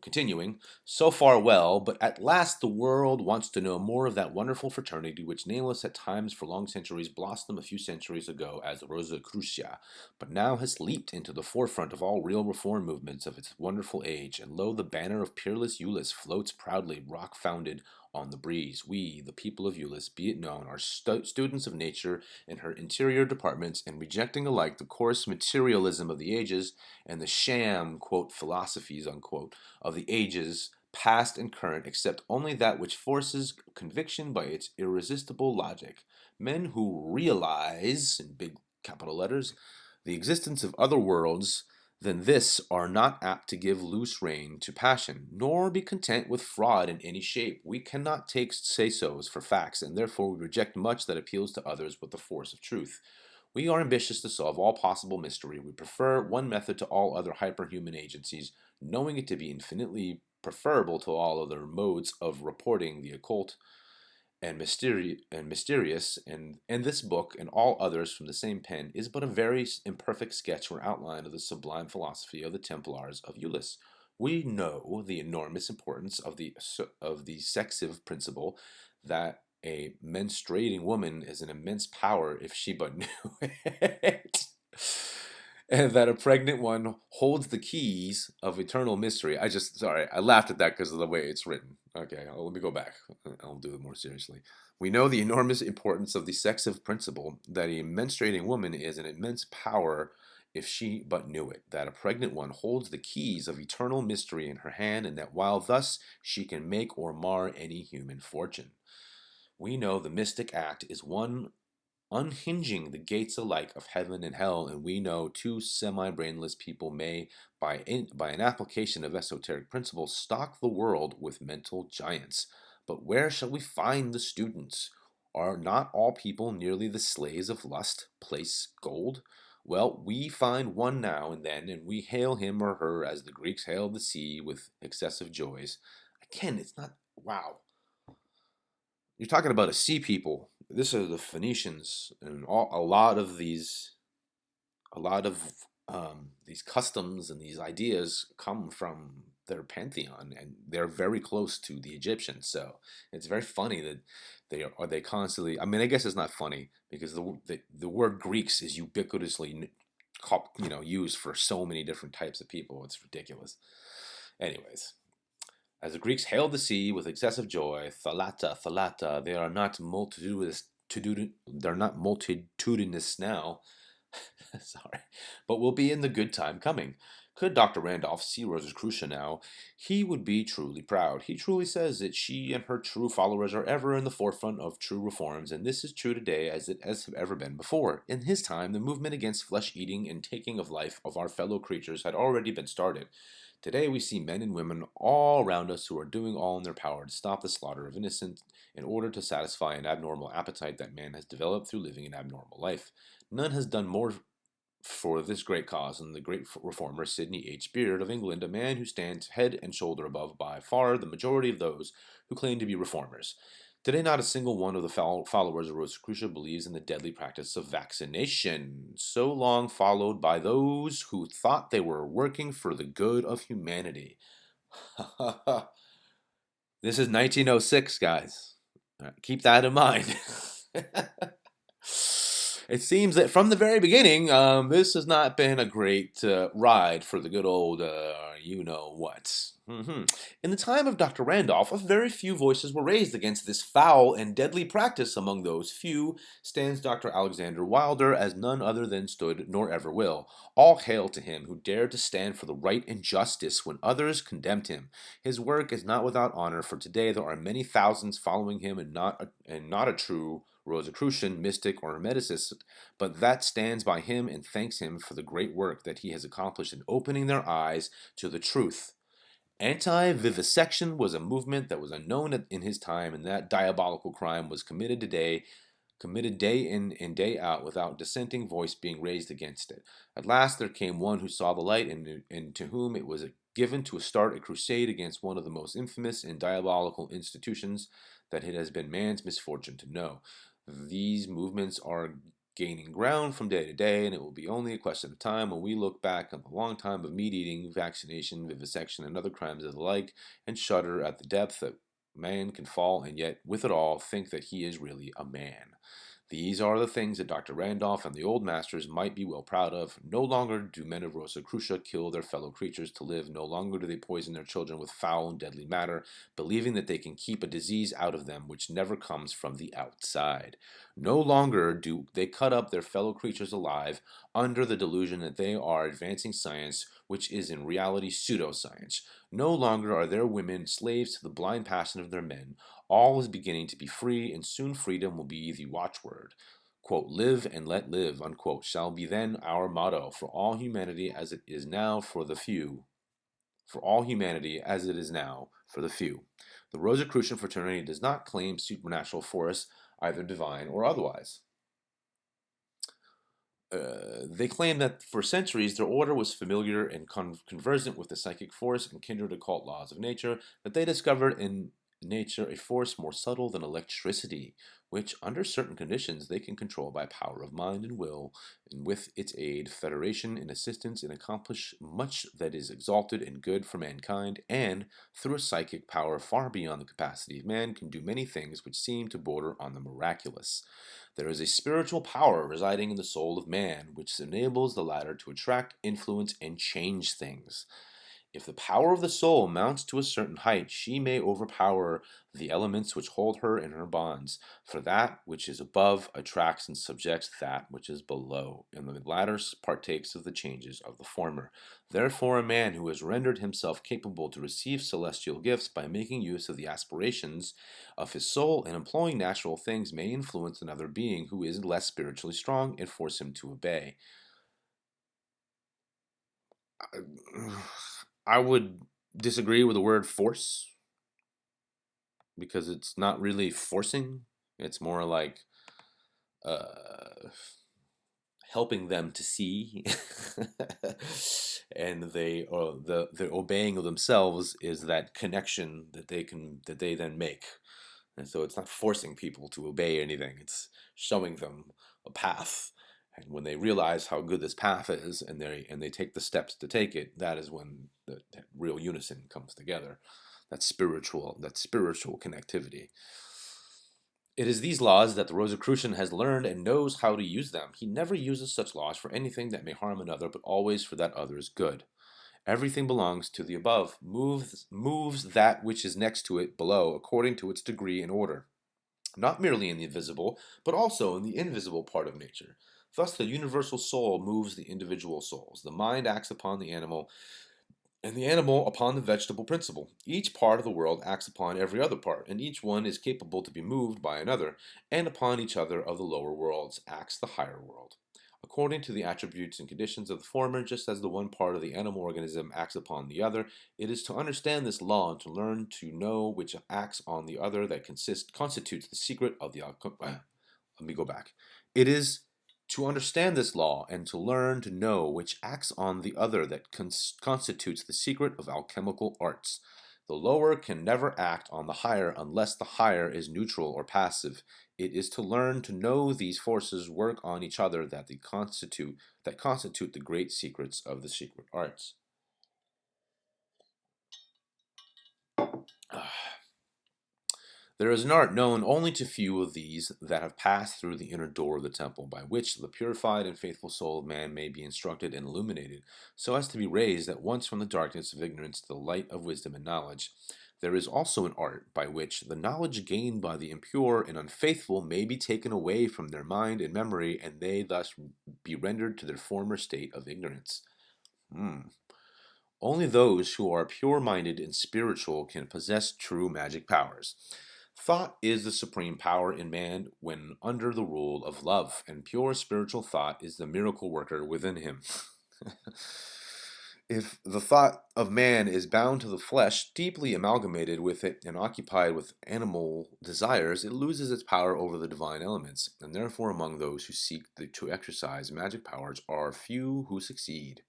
Continuing, so far well, but at last the world wants to know more of that wonderful fraternity which nameless at times for long centuries blossomed a few centuries ago as the Rosicrucia, but now has leaped into the forefront of all real reform movements of its wonderful age, and lo, the banner of peerless Euless floats proudly, rock-founded, on the breeze. We, the people of Euless, be it known, are students of nature in her interior departments, and rejecting alike the coarse materialism of the ages and the sham, quote, philosophies, unquote, of the ages, past and current, except only that which forces conviction by its irresistible logic. Men who realize, in big capital letters, the existence of other worlds than this are not apt to give loose rein to passion, nor be content with fraud in any shape. We cannot take say-sos for facts, and therefore we reject much that appeals to others with the force of truth. We are ambitious to solve all possible mystery. We prefer one method to all other hyperhuman agencies, knowing it to be infinitely preferable to all other modes of reporting the occult and mysterious, and this book and all others from the same pen is but a very imperfect sketch or outline of the sublime philosophy of the Templars of Euless. We know the enormous importance of the sexive principle, that a menstruating woman is an immense power if she but knew it. And that a pregnant one holds the keys of eternal mystery. I laughed at that because of the way it's written. Okay, let me go back. I'll do it more seriously. We know the enormous importance of the sexive principle, that a menstruating woman is an immense power if she but knew it, that a pregnant one holds the keys of eternal mystery in her hand, and that while thus she can make or mar any human fortune. We know the mystic act is one unhinging the gates alike of heaven and hell, and we know two semi-brainless people may, by an application of esoteric principles, stock the world with mental giants. But where shall we find the students? Are not all people nearly the slaves of lust, place, gold? Well, we find one now and then, and we hail him or her as the Greeks hailed the sea with excessive joys. Again, it's not, wow. You're talking about a sea people. This are the Phoenicians, and a lot of these customs and these ideas come from their pantheon, and they're very close to the Egyptians. So it's very funny that they constantly. I mean, I guess it's not funny because the word Greeks is ubiquitously, used for so many different types of people. It's ridiculous. Anyways. As the Greeks hailed the sea with excessive joy, thalata, thalata, they are not multitudinous now, sorry, but will be in the good time coming. Could Dr. Randolph see Rosicrucian now, he would be truly proud. He truly says that she and her true followers are ever in the forefront of true reforms, and this is true today as it has ever been before. In his time, the movement against flesh-eating and taking of life of our fellow creatures had already been started. Today we see men and women all around us who are doing all in their power to stop the slaughter of innocents in order to satisfy an abnormal appetite that man has developed through living an abnormal life. None has done more for this great cause than the great reformer Sidney H. Beard of England, a man who stands head and shoulder above by far the majority of those who claim to be reformers. Today, not a single one of the followers of Rosicrucian believes in the deadly practice of vaccination, so long followed by those who thought they were working for the good of humanity. This is 1906, guys. Keep that in mind. It seems that from the very beginning, this has not been a great ride for the good old you-know-what. In the time of Dr. Randolph, a very few voices were raised against this foul and deadly practice. Among those few stands Dr. Alexander Wilder, as none other than stood nor ever will. All hail to him who dared to stand for the right and justice when others condemned him. His work is not without honor, for today there are many thousands following him, and not a true Rosicrucian, mystic, or hermeticist, but that stands by him and thanks him for the great work that he has accomplished in opening their eyes to the truth. Anti-vivisection was a movement that was unknown in his time, and that diabolical crime was committed day in and day out without dissenting voice being raised against it. At last there came one who saw the light, and to whom it was given to start a crusade against one of the most infamous and diabolical institutions that it has been man's misfortune to know. These movements are gaining ground from day to day, and it will be only a question of time when we look back on the long time of meat eating, vaccination, vivisection, and other crimes of the like, and shudder at the depth that man can fall, and yet, with it all, think that he is really a man. These are the things that Dr. Randolph and the old masters might be well proud of. No longer do men of Rosicrucia kill their fellow creatures to live. No longer do they poison their children with foul and deadly matter, believing that they can keep a disease out of them which never comes from the outside. No longer do they cut up their fellow creatures alive under the delusion that they are advancing science, which is in reality pseudoscience. No longer are their women slaves to the blind passion of their men. All is beginning to be free, and soon freedom will be the watchword. Quote, live and let live, unquote, shall be then our motto for all humanity as it is now for the few. For all humanity as it is now for the few. The Rosicrucian fraternity does not claim supernatural force, either divine or otherwise. They claim that for centuries their order was familiar and conversant with the psychic force and kindred occult laws of nature, that they discovered in nature a force more subtle than electricity, which, under certain conditions, they can control by power of mind and will, and with its aid, federation and assistance, and accomplish much that is exalted and good for mankind, and, through a psychic power far beyond the capacity of man, can do many things which seem to border on the miraculous. There is a spiritual power residing in the soul of man, which enables the latter to attract, influence, and change things. If the power of the soul mounts to a certain height, she may overpower the elements which hold her in her bonds, for that which is above attracts and subjects that which is below, and the latter partakes of the changes of the former. Therefore, a man who has rendered himself capable to receive celestial gifts by making use of the aspirations of his soul and employing natural things may influence another being who is less spiritually strong and force him to obey. I would disagree with the word force because it's not really forcing. It's more like helping them to see, and the obeying of themselves is that connection that they then make. And so it's not forcing people to obey anything. It's showing them a path. And when they realize how good this path is, and they take the steps to take it, that is when that real unison comes together. That spiritual connectivity. It is these laws that the Rosicrucian has learned and knows how to use them. He never uses such laws for anything that may harm another, but always for that other's good. Everything belongs to the above, moves that which is next to it below according to its degree and order, not merely in the visible, but also in the invisible part of nature. Thus the universal soul moves the individual souls. The mind acts upon the animal, and the animal upon the vegetable principle. Each part of the world acts upon every other part, and each one is capable to be moved by another, and upon each other of the lower worlds acts the higher world, according to the attributes and conditions of the former, just as the one part of the animal organism acts upon the other. It is to understand this law and to learn to know which acts on the other that constitutes the secret of the let me go back. It is to understand this law and to learn to know which acts on the other that constitutes the secret of alchemical arts. The lower can never act on the higher unless the higher is neutral or passive. It is to learn to know these forces work on each other that constitute the great secrets of the secret arts. There is an art known only to few of these that have passed through the inner door of the temple, by which the purified and faithful soul of man may be instructed and illuminated, so as to be raised at once from the darkness of ignorance to the light of wisdom and knowledge. There is also an art by which the knowledge gained by the impure and unfaithful may be taken away from their mind and memory, and they thus be rendered to their former state of ignorance. Only those who are pure-minded and spiritual can possess true magic powers. Thought is the supreme power in man when under the rule of love, and pure spiritual thought is the miracle worker within him. If the thought of man is bound to the flesh, deeply amalgamated with it, and occupied with animal desires, it loses its power over the divine elements, and therefore among those who seek to exercise magic powers are few who succeed.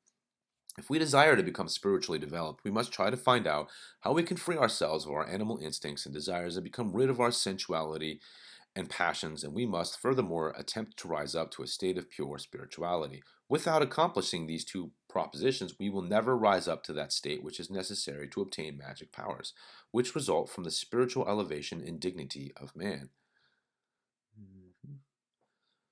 If we desire to become spiritually developed, we must try to find out how we can free ourselves of our animal instincts and desires and become rid of our sensuality and passions, and we must furthermore attempt to rise up to a state of pure spirituality. Without accomplishing these two propositions, we will never rise up to that state which is necessary to obtain magic powers, which result from the spiritual elevation and dignity of man.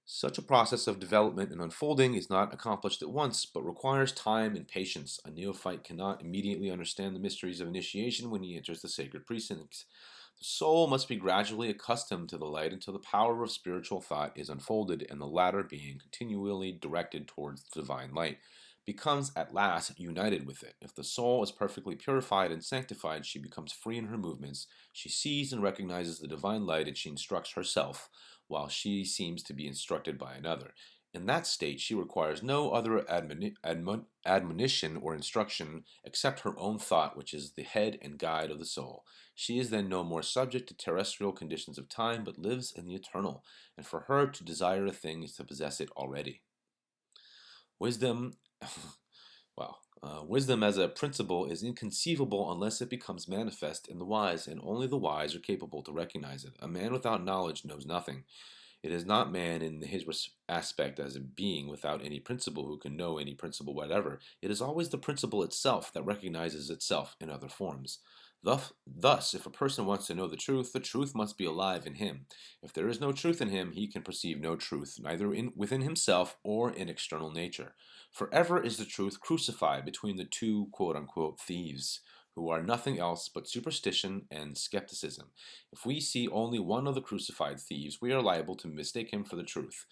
Such a process of development and unfolding is not accomplished at once, but requires time and patience. A neophyte cannot immediately understand the mysteries of initiation when he enters the sacred precincts. The soul must be gradually accustomed to the light until the power of spiritual thought is unfolded, and the latter, being continually directed towards the divine light, becomes at last united with it. If the soul is perfectly purified and sanctified, she becomes free in her movements. She sees and recognizes the divine light, and she instructs herself, while she seems to be instructed by another. In that state, she requires no other admonition or instruction except her own thought, which is the head and guide of the soul. She is then no more subject to terrestrial conditions of time, but lives in the eternal, and for her to desire a thing is to possess it already. Wisdom, wisdom as a principle is inconceivable unless it becomes manifest in the wise, and only the wise are capable to recognize it. A man without knowledge knows nothing. It is not man in his aspect as a being without any principle who can know any principle whatever. It is always the principle itself that recognizes itself in other forms. Thus, if a person wants to know the truth must be alive in him. If there is no truth in him, he can perceive no truth, neither within himself or in external nature. Forever is the truth crucified between the two quote-unquote thieves, who are nothing else but superstition and skepticism. If we see only one of the crucified thieves, we are liable to mistake him for the truth.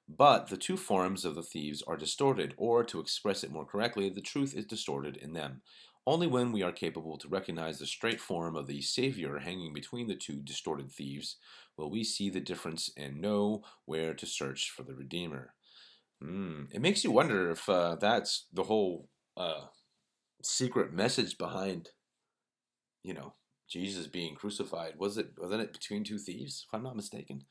But the two forms of the thieves are distorted, or to express it more correctly, the truth is distorted in them. Only when we are capable to recognize the straight form of the Savior hanging between the two distorted thieves will we see the difference and know where to search for the Redeemer. It makes you wonder if that's the whole secret message behind, you know, Jesus being crucified. Wasn't it between two thieves, if I'm not mistaken?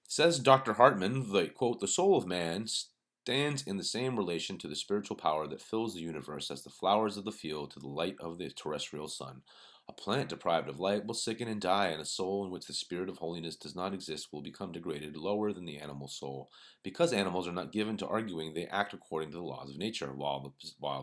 Says Dr. Hartman, quote, the soul of man stands in the same relation to the spiritual power that fills the universe as the flowers of the field to the light of the terrestrial sun. A plant deprived of light will sicken and die, and a soul in which the spirit of holiness does not exist will become degraded lower than the animal soul. Because animals are not given to arguing, they act according to the laws of nature, while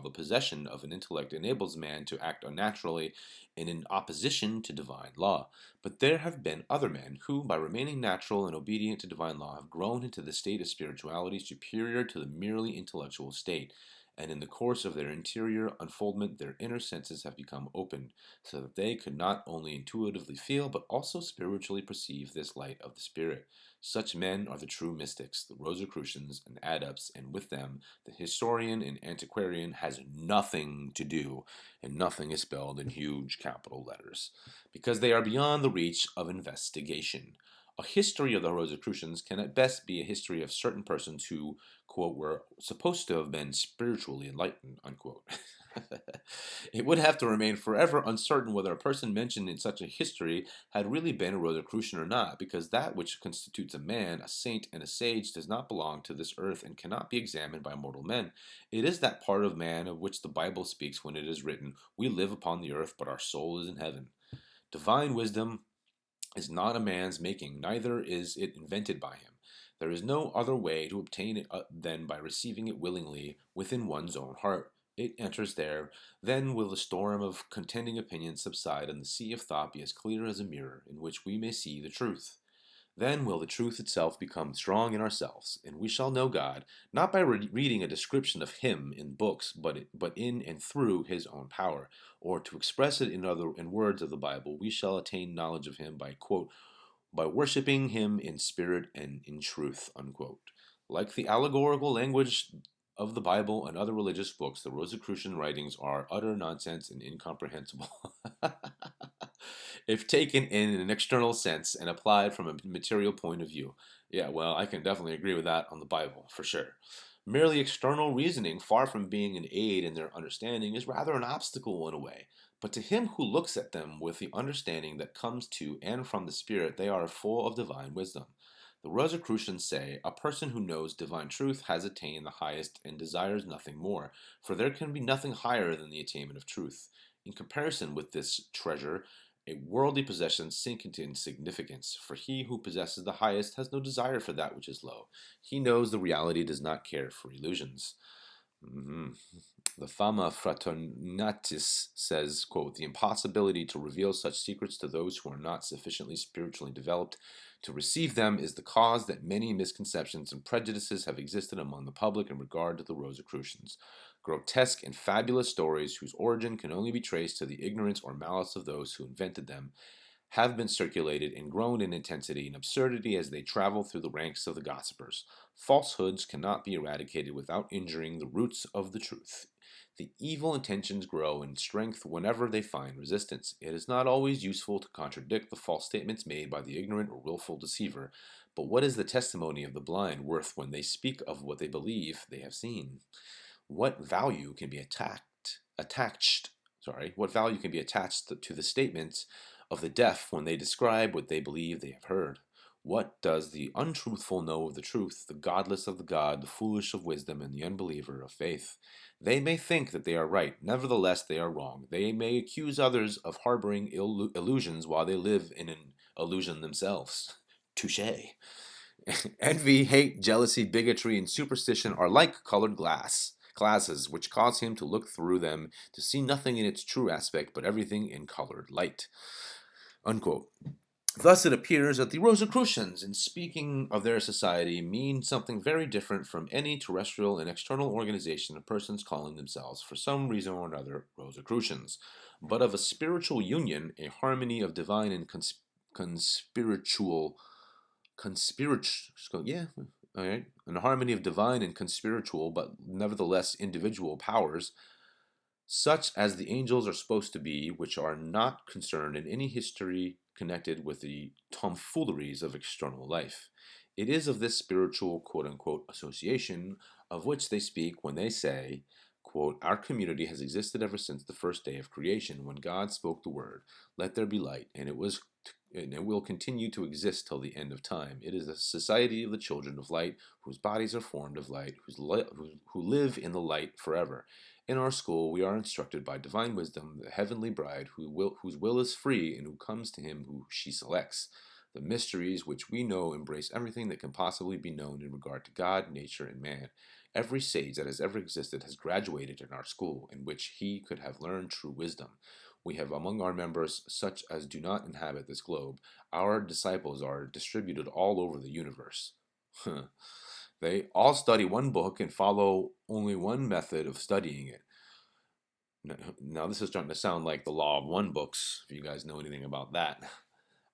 the possession of an intellect enables man to act unnaturally and in opposition to divine law. But there have been other men who, by remaining natural and obedient to divine law, have grown into the state of spirituality superior to the merely intellectual state, and in the course of their interior unfoldment their inner senses have become opened, so that they could not only intuitively feel, but also spiritually perceive this light of the Spirit. Such men are the true mystics, the Rosicrucians and adepts, and with them the historian and antiquarian has nothing to do, and nothing is spelled in huge capital letters, because they are beyond the reach of investigation. A history of the Rosicrucians can at best be a history of certain persons who, quote, were supposed to have been spiritually enlightened, unquote. It would have to remain forever uncertain whether a person mentioned in such a history had really been a Rosicrucian or not, because that which constitutes a man, a saint, and a sage does not belong to this earth and cannot be examined by mortal men. It is that part of man of which the Bible speaks when it is written, we live upon the earth, but our soul is in heaven. Divine wisdom is not a man's making, neither is it invented by him. There is no other way to obtain it than by receiving it willingly within one's own heart. It enters there, then will the storm of contending opinions subside, and the sea of thought be as clear as a mirror, in which we may see the truth. Then will the truth itself become strong in ourselves, and we shall know God, not by reading a description of Him in books, but in and through His own power. Or to express it in words of the Bible, we shall attain knowledge of Him by, quote, by worshiping Him in spirit and in truth, unquote. Like the allegorical language of the Bible and other religious books, the Rosicrucian writings are utter nonsense and incomprehensible. If taken in an external sense and applied from a material point of view. Yeah, well, I can definitely agree with that on the Bible, for sure. Merely external reasoning, far from being an aid in their understanding, is rather an obstacle in a way. But to him who looks at them with the understanding that comes to and from the Spirit, they are full of divine wisdom. The Rosicrucians say, a person who knows divine truth has attained the highest and desires nothing more, for there can be nothing higher than the attainment of truth. In comparison with this treasure, a worldly possession sink into insignificance, for he who possesses the highest has no desire for that which is low. He knows the reality, does not care for illusions. The Fama Fraternatis says, quote, the impossibility to reveal such secrets to those who are not sufficiently spiritually developed to receive them is the cause that many misconceptions and prejudices have existed among the public in regard to the Rosicrucians. Grotesque and fabulous stories whose origin can only be traced to the ignorance or malice of those who invented them have been circulated and grown in intensity and absurdity as they travel through the ranks of the gossipers. Falsehoods cannot be eradicated without injuring the roots of the truth. The evil intentions grow in strength whenever they find resistance. It is not always useful to contradict the false statements made by the ignorant or willful deceiver, but what is the testimony of the blind worth when they speak of what they believe they have seen? What value can be what value can be attached to the statements of the deaf when they describe what they believe they have heard? What does the untruthful know of the truth, the godless of the God, the foolish of wisdom, and the unbeliever of faith? They may think that they are right, nevertheless they are wrong. They may accuse others of harboring illusions while they live in an illusion themselves. Touché. Envy, hate, jealousy, bigotry, and superstition are like colored glasses, which cause him to look through them to see nothing in its true aspect, but everything in colored light. Unquote. Thus it appears that the Rosicrucians, in speaking of their society, mean something very different from any terrestrial and external organization of persons calling themselves, for some reason or another, Rosicrucians, but of a spiritual union, a harmony of divine and an harmony of divine and conspiritual, but nevertheless individual powers, such as the angels are supposed to be, which are not concerned in any history connected with the tomfooleries of external life. It is of this spiritual quote-unquote association of which they speak when they say, quote, our community has existed ever since the first day of creation, when God spoke the word, let there be light, and it will continue to exist till the end of time. It is a society of the children of light, whose bodies are formed of light, who live in the light forever. In our school, we are instructed by divine wisdom, the heavenly bride, whose will is free and who comes to him who she selects. The mysteries which we know embrace everything that can possibly be known in regard to God, nature, and man. Every sage that has ever existed has graduated in our school, in which he could have learned true wisdom. We have among our members such as do not inhabit this globe. Our disciples are distributed all over the universe. They all study one book and follow only one method of studying it. Now, this is starting to sound like the Law of One books, if you guys know anything about that.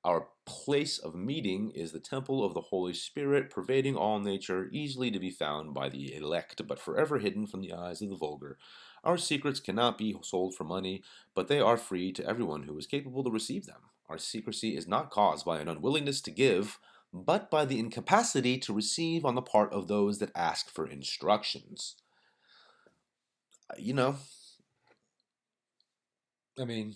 Our place of meeting is the temple of the Holy Spirit, pervading all nature, easily to be found by the elect, but forever hidden from the eyes of the vulgar. Our secrets cannot be sold for money, but they are free to everyone who is capable to receive them. Our secrecy is not caused by an unwillingness to give, but by the incapacity to receive on the part of those that ask for instructions. You know, I mean,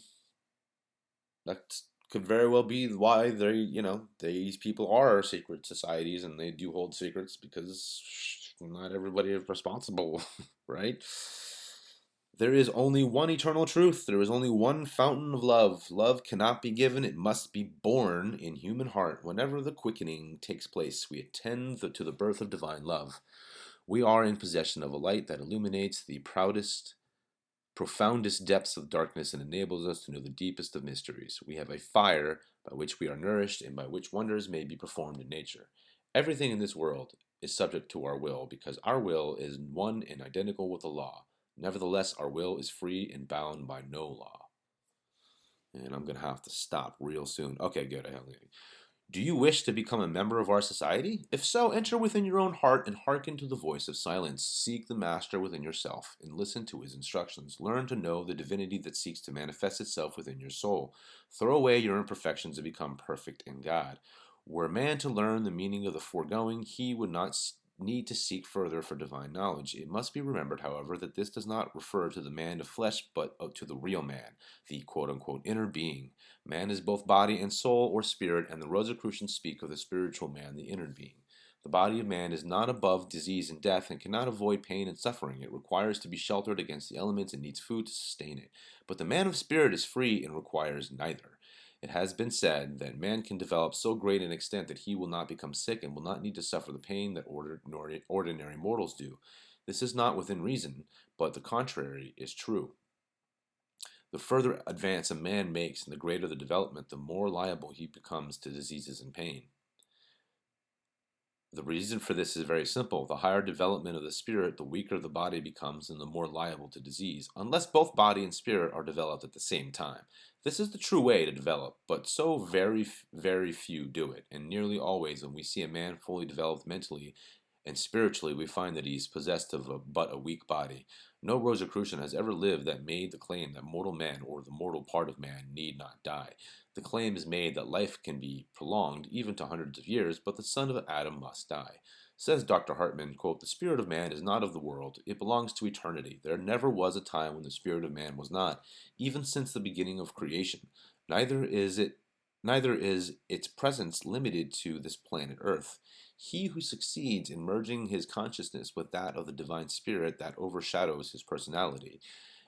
that could very well be why these people are secret societies and they do hold secrets, because not everybody is responsible, right? There is only one eternal truth. There is only one fountain of love. Love cannot be given. It must be born in human heart. Whenever the quickening takes place, we attend to the birth of divine love. We are in possession of a light that illuminates the profoundest depths of darkness and enables us to know the deepest of mysteries. We have a fire by which we are nourished and by which wonders may be performed in nature. Everything in this world is subject to our will, because our will is one and identical with the law. Nevertheless, our will is free and bound by no law. And I'm going to have to stop real soon. Okay, good. Do you wish to become a member of our society? If so, enter within your own heart and hearken to the voice of silence. Seek the master within yourself and listen to his instructions. Learn to know the divinity that seeks to manifest itself within your soul. Throw away your imperfections and become perfect in God. Were man to learn the meaning of the foregoing, he would not need to seek further for divine knowledge. It must be remembered, however, that this does not refer to the man of flesh, but to the real man, the quote-unquote inner being. Man is both body and soul or spirit, and the Rosicrucians speak of the spiritual man, the inner being. The body of man is not above disease and death and cannot avoid pain and suffering. It requires to be sheltered against the elements and needs food to sustain it. But the man of spirit is free and requires neither. It has been said that man can develop so great an extent that he will not become sick and will not need to suffer the pain that ordinary mortals do. This is not within reason, but the contrary is true. The further advance a man makes and the greater the development, the more liable he becomes to diseases and pain. The reason for this is very simple. The higher development of the spirit, the weaker the body becomes and the more liable to disease, unless both body and spirit are developed at the same time. This is the true way to develop, but so very few do it, and nearly always when we see a man fully developed mentally and spiritually, we find that he is possessed of but a weak body. No Rosicrucian has ever lived that made the claim that mortal man or the mortal part of man need not die. The claim is made that life can be prolonged even to hundreds of years, but the son of Adam must die. Says Dr. Hartman, quote, "The spirit of man is not of the world. It belongs to eternity. There never was a time when the spirit of man was not, even since the beginning of creation. Neither is its presence limited to this planet Earth. He who succeeds in merging his consciousness with that of the divine spirit that overshadows his personality,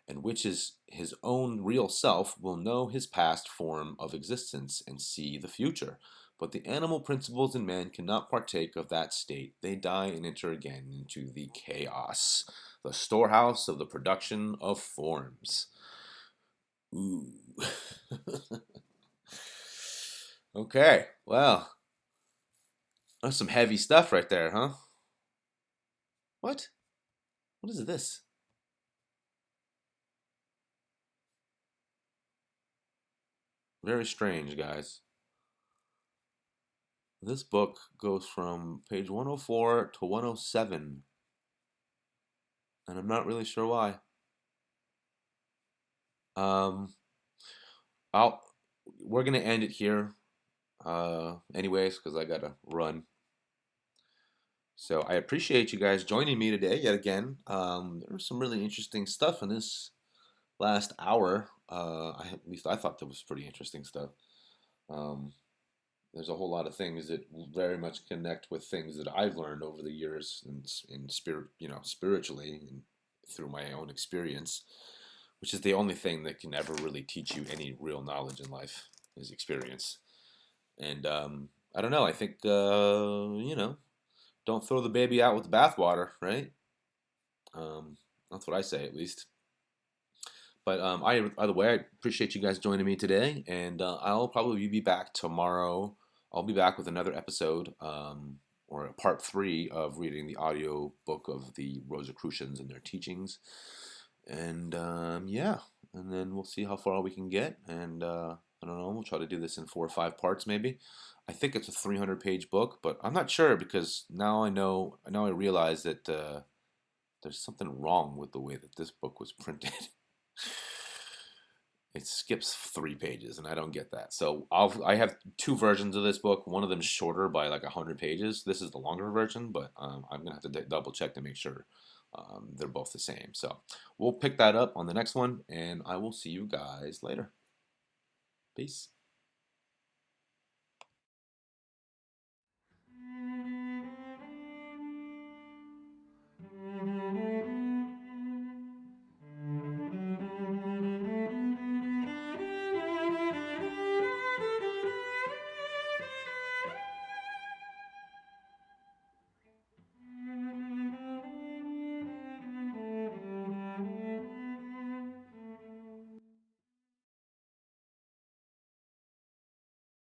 and which is his own real self, will know his past form of existence and see the future. But the animal principles in man cannot partake of that state. They die and enter again into the chaos, the storehouse of the production of forms." Ooh. Okay, well, that's some heavy stuff right there, huh? What? What is this? Very strange, guys. This book goes from page 104 to 107, and I'm not really sure why. Um, we're gonna end it here, anyways, because I gotta run. So I appreciate you guys joining me today yet again. There was some really interesting stuff in this last hour. At least I thought that was pretty interesting stuff. Um, there's a whole lot of things that very much connect with things that I've learned over the years in spirit, spiritually and through my own experience, which is the only thing that can ever really teach you any real knowledge in life is experience. And I don't know. I think don't throw the baby out with the bathwater, right? That's what I say, at least. But by the way, I appreciate you guys joining me today, and I'll probably be back tomorrow. I'll be back with another episode, or a part 3 of reading the audio book of the Rosicrucians and Their Teachings. And yeah, and then we'll see how far we can get. And I don't know, we'll try to do this in 4 or 5 parts, maybe. I think it's a 300-page book, but I'm not sure because now I know. Now I realize that there's something wrong with the way that this book was printed. It skips 3 pages, and I don't get that. So I have 2 versions of this book. One of them's shorter by like 100 pages. This is the longer version, but I'm gonna have to double check to make sure they're both the same. So we'll pick that up on the next one, and I will see you guys later. Peace.